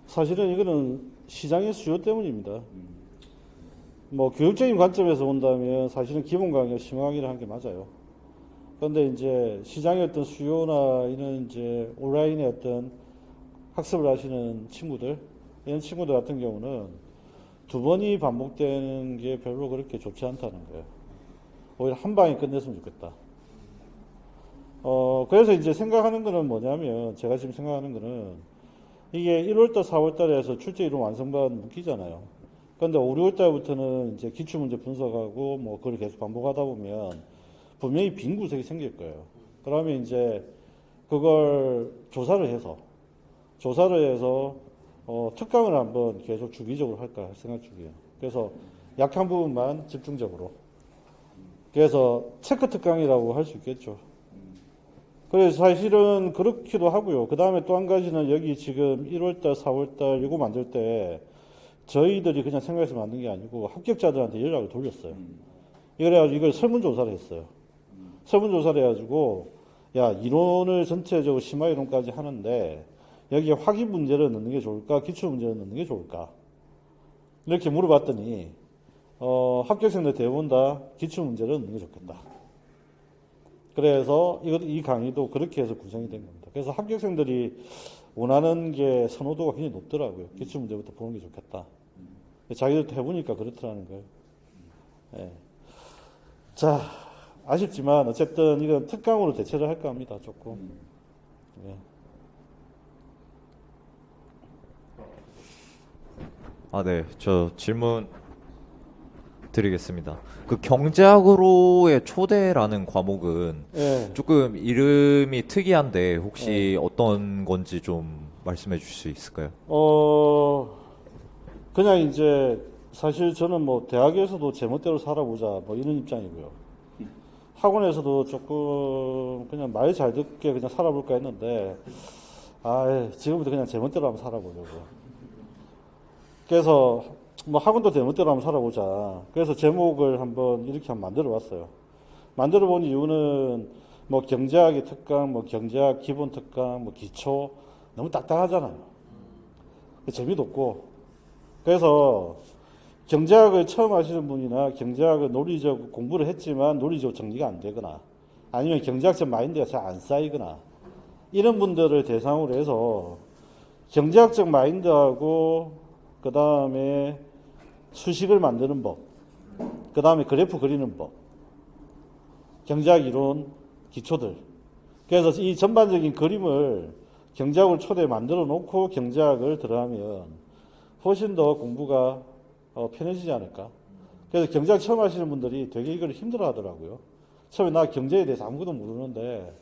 사실은 이거는 시장의 수요 때문입니다. 뭐 교육적인 관점에서 본다면 사실은 기본 강의와 심화 강의를 한 게 맞아요. 그런데 이제 시장의 어떤 수요나 이런 이제 온라인의 어떤 학습을 하시는 친구들, 이런 친구들 같은 경우는 두 번이 반복되는 게 별로 그렇게 좋지 않다는 거예요. 오히려 한 방에 끝냈으면 좋겠다. 그래서 이제 생각하는 거는 뭐냐면, 제가 지금 생각하는 거는, 이게 1월달, 4월달에 해서 출제 이론 완성반 묶이잖아요. 그런데 5, 6월달부터는 이제 기출문제 분석하고, 뭐, 그걸 계속 반복하다 보면, 분명히 빈 구석이 생길 거예요. 그러면 이제, 그걸 조사를 해서, 특강을 한번 계속 주기적으로 할까 생각 중이에요. 그래서 약한 부분만 집중적으로. 그래서 체크 특강이라고 할 수 있겠죠. 그래서 사실은 그렇기도 하고요. 그 다음에 또 한 가지는 여기 지금 1월달, 4월달 이거 만들 때 저희들이 그냥 생각해서 만든 게 아니고 합격자들한테 연락을 돌렸어요. 그래가지고 이걸 설문조사를 했어요. 설문조사를 해가지고 야, 이론을 전체적으로 심화 이론까지 하는데 여기에 확인 문제를 넣는 게 좋을까, 기출 문제를 넣는 게 좋을까, 이렇게 물어봤더니 합격생들 대부분 다 기출 문제를 넣는 게 좋겠다. 그래서 이 강의도 그렇게 해서 구성이 된 겁니다. 그래서 합격생들이 원하는 게 선호도가 굉장히 높더라고요. 기출 문제부터 보는 게 좋겠다. 자기들도 해보니까 그렇더라는 거예요. 예. 자, 아쉽지만 어쨌든 이건 특강으로 대체를 할까 합니다. 조금. 예. 네. 저 질문 드리겠습니다. 그 경제학으로의 초대라는 과목은 예. 조금 이름이 특이한데 혹시 어떤 건지 좀 말씀해 주실 수 있을까요? 그냥 이제 사실 저는 뭐 대학에서도 제멋대로 살아보자 뭐 이런 입장이고요. 학원에서도 조금 그냥 말 잘 듣게 그냥 살아볼까 했는데 지금부터 그냥 제멋대로 한번 살아보려고요. 그래서 뭐 학원도 제멋대로 한번 살아보자. 그래서 제목을 한번 이렇게 한번 만들어 봤어요. 만들어 본 이유는 뭐 경제학의 특강, 뭐 경제학 기본 특강, 뭐 기초 너무 딱딱하잖아요. 재미도 없고. 그래서 경제학을 처음 하시는 분이나 경제학을 논리적 공부를 했지만 논리적 정리가 안 되거나 아니면 경제학적 마인드가 잘 안 쌓이거나 이런 분들을 대상으로 해서 경제학적 마인드하고 그 다음에 수식을 만드는 법, 그 다음에 그래프 그리는 법, 경제학 이론 기초들. 그래서 이 전반적인 그림을 경제학을 초대에 만들어 놓고 경제학을 들어가면 훨씬 더 공부가 편해지지 않을까. 그래서 경제학 처음 하시는 분들이 되게 이걸 힘들어 하더라고요. 처음에 나 경제에 대해서 아무것도 모르는데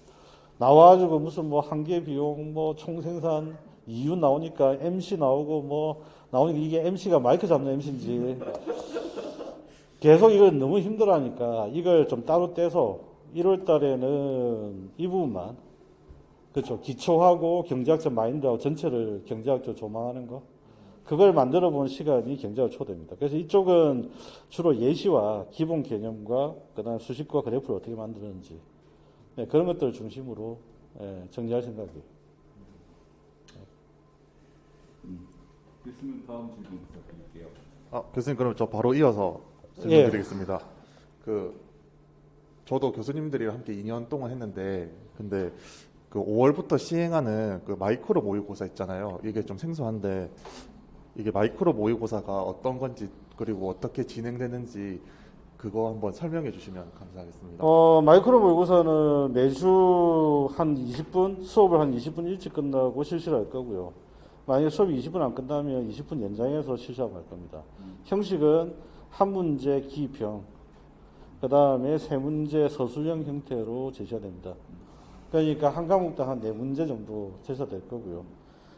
나와가지고 무슨 뭐 한계 비용, 뭐 총생산, 이윤 나오니까 MC 나오고 뭐 나오니까 이게 MC가 마이크 잡는 MC인지 계속 이걸 너무 힘들어 하니까 이걸 좀 따로 떼서 1월 달에는 이 부분만, 그렇죠, 기초하고 경제학적 마인드하고 전체를 경제학적으로 조망하는 거, 그걸 만들어 본 시간이 경제학 초대입니다. 그래서 이쪽은 주로 예시와 기본 개념과 그다음 수식과 그래프를 어떻게 만드는지, 네, 그런 것들을 중심으로 정리할 생각이에요. 교수님 다음 질문 부탁드릴게요. 교수님 그럼 저 바로 이어서 질문 드리겠습니다. 저도 교수님들이랑 함께 2년 동안 했는데 근데 그 5월부터 시행하는 그 마이크로 모의고사 있잖아요. 이게 좀 생소한데 이게 마이크로 모의고사가 어떤 건지 그리고 어떻게 진행되는지 그거 한번 설명해 주시면 감사하겠습니다. 마이크로 모의고사는 매주 한 20분, 수업을 한 20분 일찍 끝나고 실시를 할 거고요. 만약에 수업이 20분 안 끝나면 20분 연장해서 실시하고 할 겁니다. 형식은 한 문제 기입형, 그 다음에 세 문제 서술형 형태로 제시가 됩니다. 그러니까 한 과목당 한 4문제 정도 제시가 될 거고요.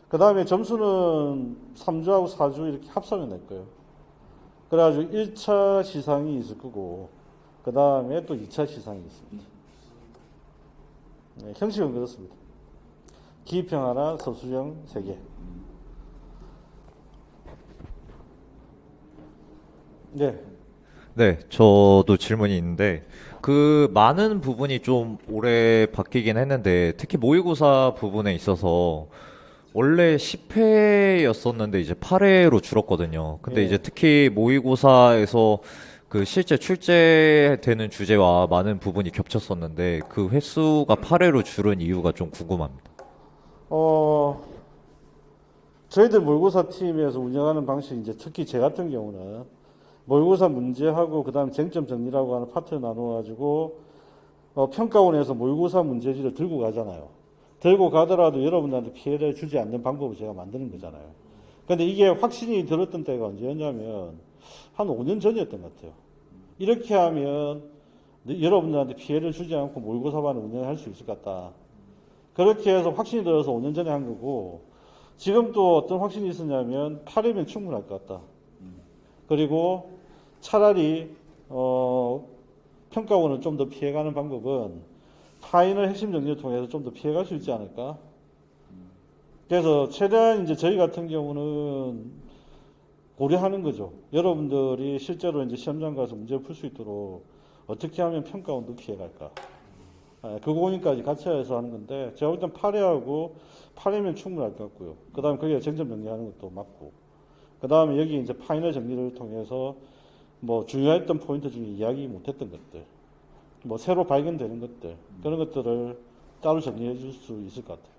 그 다음에 점수는 3주하고 4주 이렇게 합산해 낼 거예요. 그래가지고 1차 시상이 있을 거고, 그 다음에 또 2차 시상이 있습니다. 네, 형식은 그렇습니다. 기입형 하나, 서술형 3개. 네. 네, 저도 질문이 있는데, 그 많은 부분이 좀 오래 바뀌긴 했는데, 특히 모의고사 부분에 있어서, 원래 10회였었는데 이제 8회로 줄었거든요. 근데 이제 특히 모의고사에서 그 실제 출제되는 주제와 많은 부분이 겹쳤었는데, 그 횟수가 8회로 줄은 이유가 좀 궁금합니다. 저희들 모의고사 팀에서 운영하는 방식이 이제 특히 제 같은 경우는 모의고사 문제하고 그다음 쟁점 정리라고 하는 파트를 나누어가지고 평가원에서 모의고사 문제지를 들고 가잖아요. 들고 가더라도 여러분들한테 피해를 주지 않는 방법을 제가 만드는 거잖아요. 근데 이게 확신이 들었던 때가 언제였냐면 한 5년 전이었던 것 같아요. 이렇게 하면 여러분들한테 피해를 주지 않고 모의고사반을 운영할 수 있을 것 같다. 그렇게 해서 확신이 들어서 5년 전에 한 거고, 지금 또 어떤 확신이 있었냐면 8회면 충분할 것 같다. 그리고 차라리 평가원을 좀 더 피해가는 방법은 파이널 핵심 정리를 통해서 좀 더 피해갈 수 있지 않을까. 그래서 최대한 이제 저희 같은 경우는 고려하는 거죠. 여러분들이 실제로 이제 시험장 가서 문제 풀 수 있도록 어떻게 하면 평가 온도 피해갈까. 그 고민까지 같이 해서 하는 건데, 제가 볼 땐 8회하고 8회면 충분할 것 같고요. 그 다음에 거기에 쟁점 정리하는 것도 맞고, 그 다음에 여기 이제 파이널 정리를 통해서 뭐 중요했던 포인트 중에 이야기 못했던 것들, 뭐 새로 발견되는 것들, 그런 것들을 따로 정리해 줄 수 있을 것 같아요.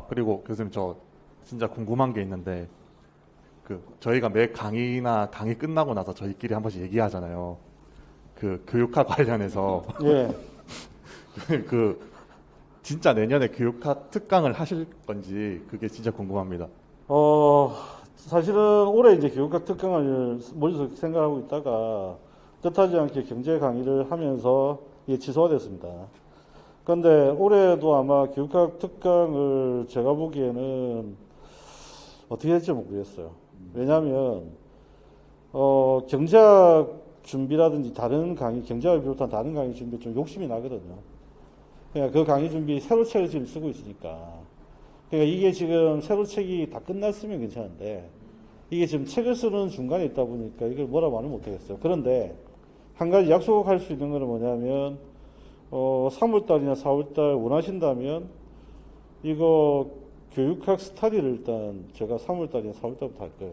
그리고 교수님 저 진짜 궁금한 게 있는데 저희가 매 강의나 강의 끝나고 나서 저희끼리 한 번씩 얘기하잖아요. 교육학 관련해서 예. 진짜 내년에 교육학 특강을 하실 건지 그게 진짜 궁금합니다. 사실은 올해 이제 교육학 특강을 머릿속에 생각하고 있다가 뜻하지 않게 경제 강의를 하면서 이게 취소가 됐습니다. 그런데 올해도 아마 교육학 특강을 제가 보기에는 어떻게 될지 모르겠어요. 왜냐하면 경제학 준비라든지 다른 강의, 경제학을 비롯한 다른 강의 준비에 좀 욕심이 나거든요. 그러니까 그 강의 준비 새로 책을 지금 쓰고 있으니까. 그러니까 이게 지금 새로 책이 다 끝났으면 괜찮은데 이게 지금 책을 쓰는 중간에 있다 보니까 이걸 뭐라 말을 못하겠어요. 그런데 한 가지 약속할 수 있는 거는 뭐냐면 3월달이나 4월달 원하신다면 이거 교육학 스터디를 일단 제가 3월달이나 4월달부터 할 거예요.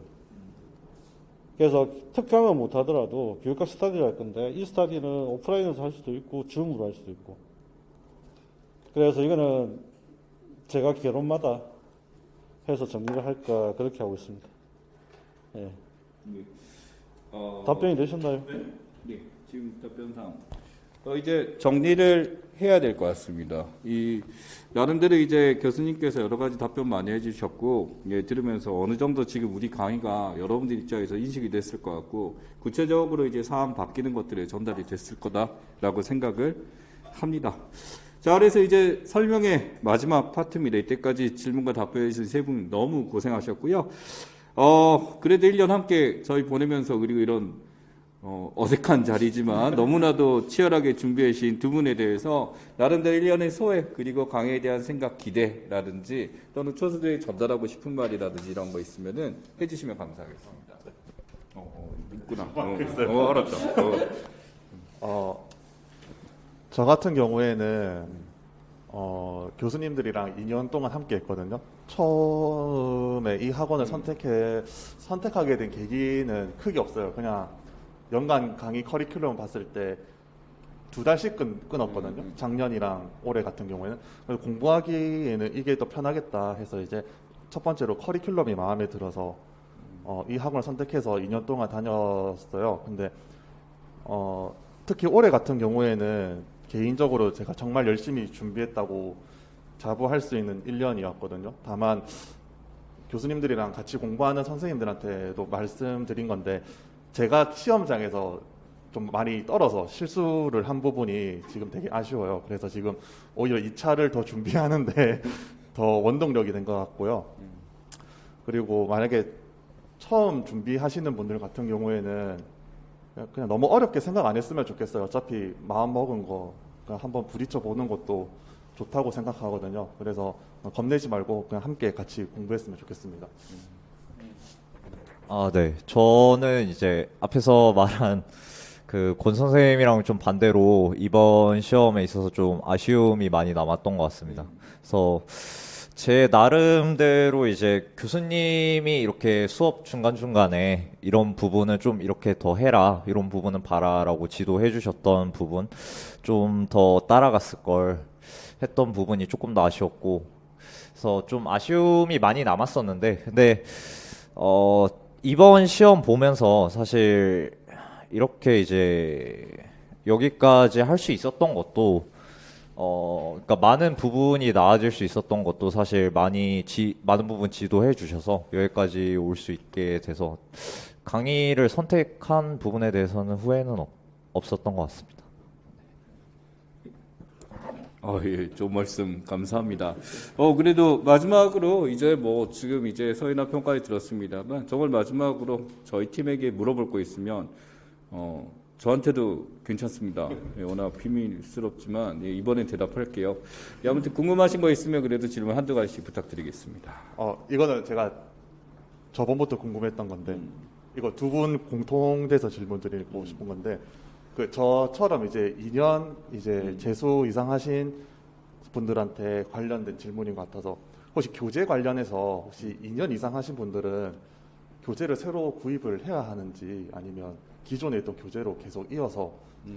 그래서 특강은 못 하더라도 교육학 스터디를 할 건데 이 스터디는 오프라인에서 할 수도 있고 줌으로 할 수도 있고, 그래서 이거는 제가 개론마다 해서 정리를 할까 그렇게 하고 있습니다. 예. 답변이 되셨나요? 네, 지금 답변상 이제 정리를 해야 될 것 같습니다. 나름대로 이제 교수님께서 여러 가지 답변 많이 해주셨고, 들으면서 어느 정도 지금 우리 강의가 여러분들 입장에서 인식이 됐을 것 같고, 구체적으로 이제 사안 바뀌는 것들이 전달이 됐을 거다라고 생각을 합니다. 자, 그래서 이제 설명의 마지막 파트입니다. 이때까지 질문과 답변해 주신 세 분 너무 고생하셨고요. 그래도 1년 함께 저희 보내면서, 그리고 이런 어색한 자리지만 너무나도 치열하게 준비해 주신 두 분에 대해서 나름대로 1년의 소회, 그리고 강의에 대한 생각, 기대라든지 또는 초수들이 전달하고 싶은 말이라든지 이런 거 있으면은 해주시면 감사하겠습니다. 있구나. 알았죠. 저 같은 경우에는 교수님들이랑 2년 동안 함께 했거든요. 처음에 이 학원을 선택하게 된 계기는 크게 없어요. 그냥 연간 강의 커리큘럼 봤을 때 2달씩 끊었거든요. 작년이랑 올해 같은 경우에는. 그래서 공부하기에는 이게 더 편하겠다 해서 이제 첫 번째로 커리큘럼이 마음에 들어서 이 학원을 선택해서 2년 동안 다녔어요. 근데 특히 올해 같은 경우에는 개인적으로 제가 정말 열심히 준비했다고 자부할 수 있는 1년이었거든요. 다만 교수님들이랑 같이 공부하는 선생님들한테도 말씀드린 건데, 제가 시험장에서 좀 많이 떨어서 실수를 한 부분이 지금 되게 아쉬워요. 그래서 지금 오히려 2차를 더 준비하는데 더 원동력이 된 것 같고요. 그리고 만약에 처음 준비하시는 분들 같은 경우에는 그냥 너무 어렵게 생각 안 했으면 좋겠어요. 어차피 마음 먹은 거 그냥 한번 부딪혀 보는 것도 좋다고 생각하거든요. 그래서 겁내지 말고 그냥 함께 같이 공부했으면 좋겠습니다. 네. 저는 이제 앞에서 말한 권 선생님이랑 좀 반대로 이번 시험에 있어서 좀 아쉬움이 많이 남았던 것 같습니다. 그래서 제 나름대로 이제 교수님이 이렇게 수업 중간중간에 이런 부분은 좀 이렇게 더 해라, 이런 부분은 봐라라고 지도해 주셨던 부분, 좀 더 따라갔을 걸 했던 부분이 조금 더 아쉬웠고, 그래서 좀 아쉬움이 많이 남았었는데, 근데 이번 시험 보면서 사실 이렇게 이제 여기까지 할 수 있었던 것도 그러니까 많은 부분이 나아질 수 있었던 것도 사실 많은 부분 지도해 주셔서 여기까지 올 수 있게 돼서 강의를 선택한 부분에 대해서는 후회는 없었던 것 같습니다. 예, 좋은 말씀 감사합니다. 그래도 마지막으로 이제 지금 이제 서인화 평가에 들었습니다만, 정말 마지막으로 저희 팀에게 물어볼 거 있으면, 저한테도 괜찮습니다. 예, 워낙 비밀스럽지만 예, 이번엔 대답할게요. 예, 아무튼 궁금하신 거 있으면 그래도 질문 한두 가지씩 부탁드리겠습니다. 이거는 제가 저번부터 궁금했던 건데 이거 두 분 공통돼서 질문 드리고 싶은 건데 그 저처럼 이제 2년 이제 재수 이상 하신 분들한테 관련된 질문인 것 같아서 혹시 교재 관련해서 혹시 2년 이상 하신 분들은 교재를 새로 구입을 해야 하는지 아니면 기존에 있던 교재로 계속 이어서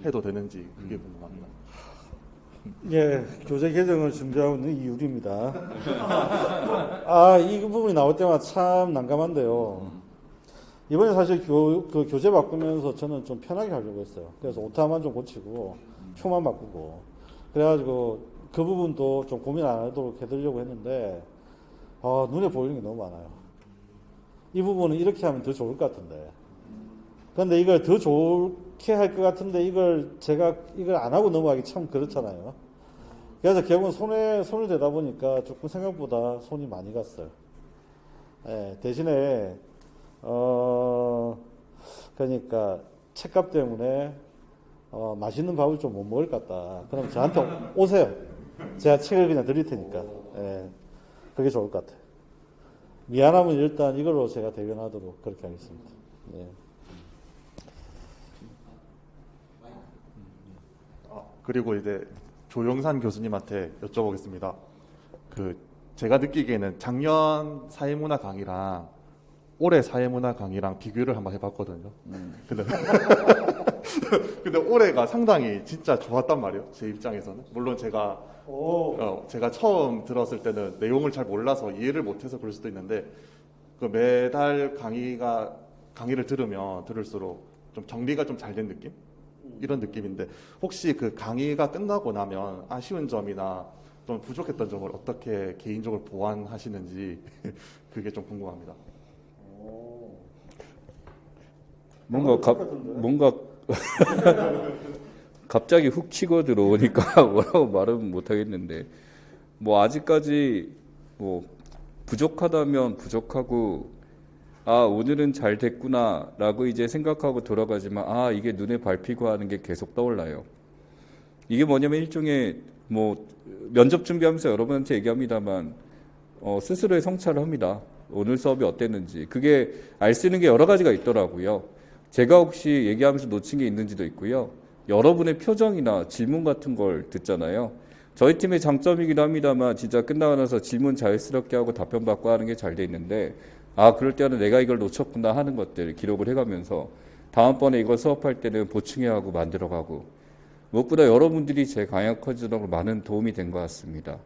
해도 되는지 그게 궁금합니다. 예, 교재 개정을 준비하고 있는 이유리입니다. 이 부분이 나올 때마다 참 난감한데요. 이번에 사실 그 교재 바꾸면서 저는 좀 편하게 하려고 했어요. 그래서 오타만 좀 고치고 표만 바꾸고 그래가지고 그 부분도 좀 고민 안 하도록 해드리려고 했는데 눈에 보이는 게 너무 많아요. 이 부분은 이렇게 하면 더 좋을 것 같은데 근데 이걸 더 좋게 할 것 같은데 제가 이걸 안 하고 넘어가기 참 그렇잖아요. 그래서 결국은 손을 대다 보니까 조금 생각보다 손이 많이 갔어요. 예, 대신에 그러니까 책값 때문에 맛있는 밥을 좀 못 먹을 것 같다. 그럼 저한테 오세요. 제가 책을 그냥 드릴 테니까. 예, 그게 좋을 것 같아요. 미안하면 일단 이걸로 제가 대변하도록 그렇게 하겠습니다. 예. 그리고 이제 조영산 교수님한테 여쭤보겠습니다. 제가 느끼기에는 작년 사회문화 강의랑 올해 사회문화 강의랑 비교를 한번 해봤거든요. 근데 올해가 상당히 진짜 좋았단 말이에요. 제 입장에서는. 물론 제가 처음 들었을 때는 내용을 잘 몰라서 이해를 못해서 그럴 수도 있는데 그 매달 강의를 들으면 들을수록 좀 정리가 좀 잘 된 느낌? 이런 느낌인데 혹시 그 강의가 끝나고 나면 아쉬운 점이나 좀 부족했던 점을 어떻게 개인적으로 보완하시는지 그게 좀 궁금합니다. 뭔가 갑자기 훅 치고 들어오니까 뭐라고 말은 못 하겠는데 뭐 아직까지 뭐 부족하다면 부족하고 오늘은 잘 됐구나라고 이제 생각하고 돌아가지만 이게 눈에 밟히고 하는 게 계속 떠올라요. 이게 뭐냐면 일종의 뭐 면접 준비하면서 여러분한테 얘기합니다만 스스로의 성찰을 합니다. 오늘 수업이 어땠는지. 그게 알 수 있는 게 여러 가지가 있더라고요. 제가 혹시 얘기하면서 놓친 게 있는지도 있고요. 여러분의 표정이나 질문 같은 걸 듣잖아요. 저희 팀의 장점이기도 합니다만 진짜 끝나고 나서 질문 자연스럽게 하고 답변 받고 하는 게 잘 돼 있는데 그럴 때는 내가 이걸 놓쳤구나 하는 것들 기록을 해가면서 다음번에 이걸 수업할 때는 보충해야 하고 만들어가고 무엇보다 여러분들이 제 강의 커지도록 많은 도움이 된 것 같습니다.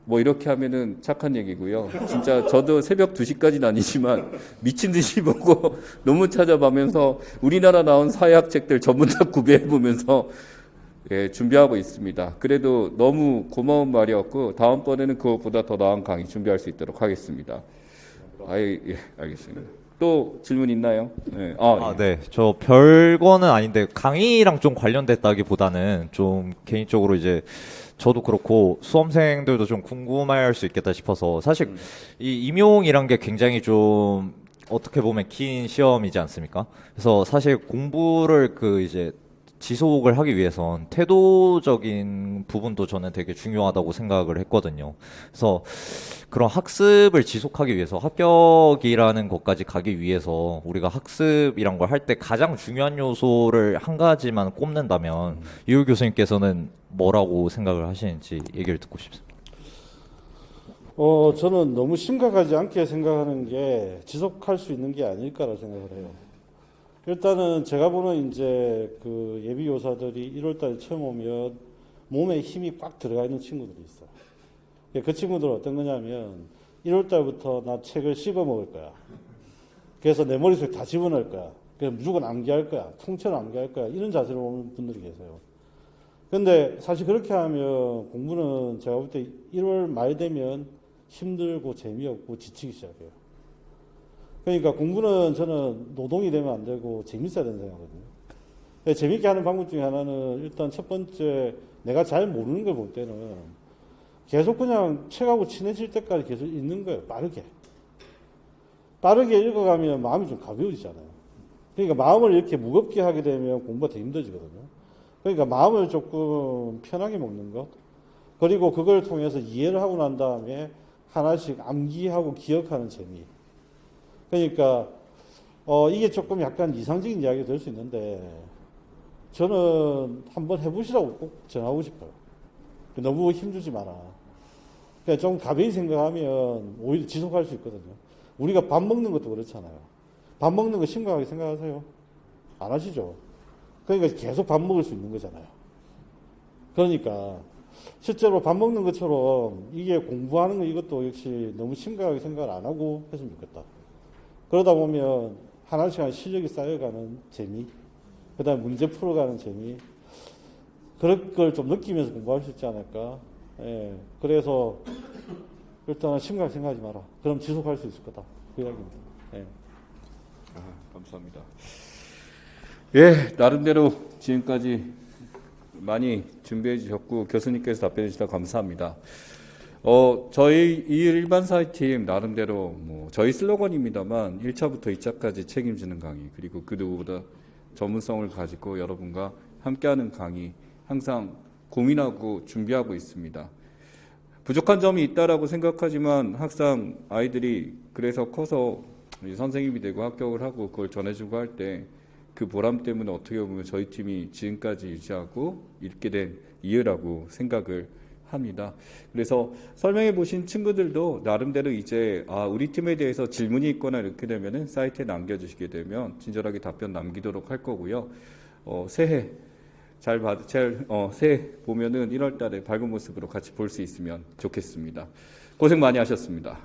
뭐 이렇게 하면은 착한 얘기고요. 진짜 저도 새벽 2시까지는 아니지만 미친 듯이 보고 논문 찾아보면서 우리나라 나온 사회학 책들 전부 다 구비해보면서 준비하고 있습니다. 그래도 너무 고마운 말이었고 다음번에는 그것보다 더 나은 강의 준비할 수 있도록 하겠습니다. 예, 알겠습니다. 또 질문 있나요? 네. 네. 저 별거는 아닌데 강의랑 좀 관련됐다기보다는 좀 개인적으로 이제 저도 그렇고 수험생들도 좀 궁금해할 수 있겠다 싶어서 사실 이 임용이란 게 굉장히 좀 어떻게 보면 긴 시험이지 않습니까? 그래서 사실 공부를 이제 지속을 하기 위해선 태도적인 부분도 저는 되게 중요하다고 생각을 했거든요. 그래서 그런 학습을 지속하기 위해서 합격이라는 것까지 가기 위해서 우리가 학습이란 걸 할 때 가장 중요한 요소를 한 가지만 꼽는다면 이호 교수님께서는 뭐라고 생각을 하시는지 얘기를 듣고 싶습니다. 저는 너무 심각하지 않게 생각하는 게 지속할 수 있는 게 아닐까라 생각을 해요. 일단은 제가 보는 이제 그 예비 교사들이 1월달에 처음 오면 몸에 힘이 꽉 들어가 있는 친구들이 있어요. 그 친구들은 어떤 거냐면 1월달부터 나 책을 씹어 먹을 거야. 그래서 내 머릿속에 다 집어넣을 거야. 그래서 무조건 암기할 거야. 통째로 암기할 거야. 이런 자세로 오는 분들이 계세요. 근데 사실 그렇게 하면 공부는 제가 볼 때 1월 말 되면 힘들고 재미없고 지치기 시작해요. 그러니까 공부는 저는 노동이 되면 안 되고 재밌어야 된다고 생각하거든요. 재밌게 하는 방법 중에 하나는 일단 첫 번째 내가 잘 모르는 걸 볼 때는 계속 그냥 책하고 친해질 때까지 계속 읽는 거예요. 빠르게 읽어가면 마음이 좀 가벼워지잖아요. 그러니까 마음을 이렇게 무겁게 하게 되면 공부가 더 힘들어지거든요. 그러니까 마음을 조금 편하게 먹는 것, 그리고 그걸 통해서 이해를 하고 난 다음에 하나씩 암기하고 기억하는 재미. 그러니까 이게 조금 약간 이상적인 이야기가 될 수 있는데 저는 한번 해보시라고 꼭 전하고 싶어요. 너무 힘주지 마라. 그러니까 좀 가벼이 생각하면 오히려 지속할 수 있거든요. 우리가 밥 먹는 것도 그렇잖아요. 밥 먹는 거 심각하게 생각하세요? 안 하시죠? 그러니까 계속 밥 먹을 수 있는 거잖아요. 그러니까 실제로 밥 먹는 것처럼 이게 공부하는 거 이것도 역시 너무 심각하게 생각을 안 하고 했으면 좋겠다. 그러다 보면 하나씩 실력이 쌓여가는 재미, 그 다음에 문제 풀어가는 재미, 그런 걸 좀 느끼면서 공부할 수 있지 않을까. 예. 그래서 일단은 심각하게 생각하지 마라. 그럼 지속할 수 있을 거다. 그 이야기입니다. 예. 감사합니다. 예, 나름대로 지금까지 많이 준비해 주셨고 교수님께서 답변해 주셔서 감사합니다. 저희 이 일반사회팀 나름대로 저희 슬로건입니다만 1차부터 2차까지 책임지는 강의, 그리고 그 누구보다 전문성을 가지고 여러분과 함께하는 강의 항상 고민하고 준비하고 있습니다. 부족한 점이 있다라고 생각하지만 항상 아이들이 그래서 커서 선생님이 되고 합격을 하고 그걸 전해주고 할 때 그 보람 때문에 어떻게 보면 저희 팀이 지금까지 유지하고 있게 된 이유라고 생각을 합니다. 그래서 설명해 보신 친구들도 나름대로 이제 우리 팀에 대해서 질문이 있거나 이렇게 되면은 사이트에 남겨주시게 되면 친절하게 답변 남기도록 할 거고요. 새해 새해 보면은 1월달에 밝은 모습으로 같이 볼 수 있으면 좋겠습니다. 고생 많이 하셨습니다.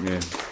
예.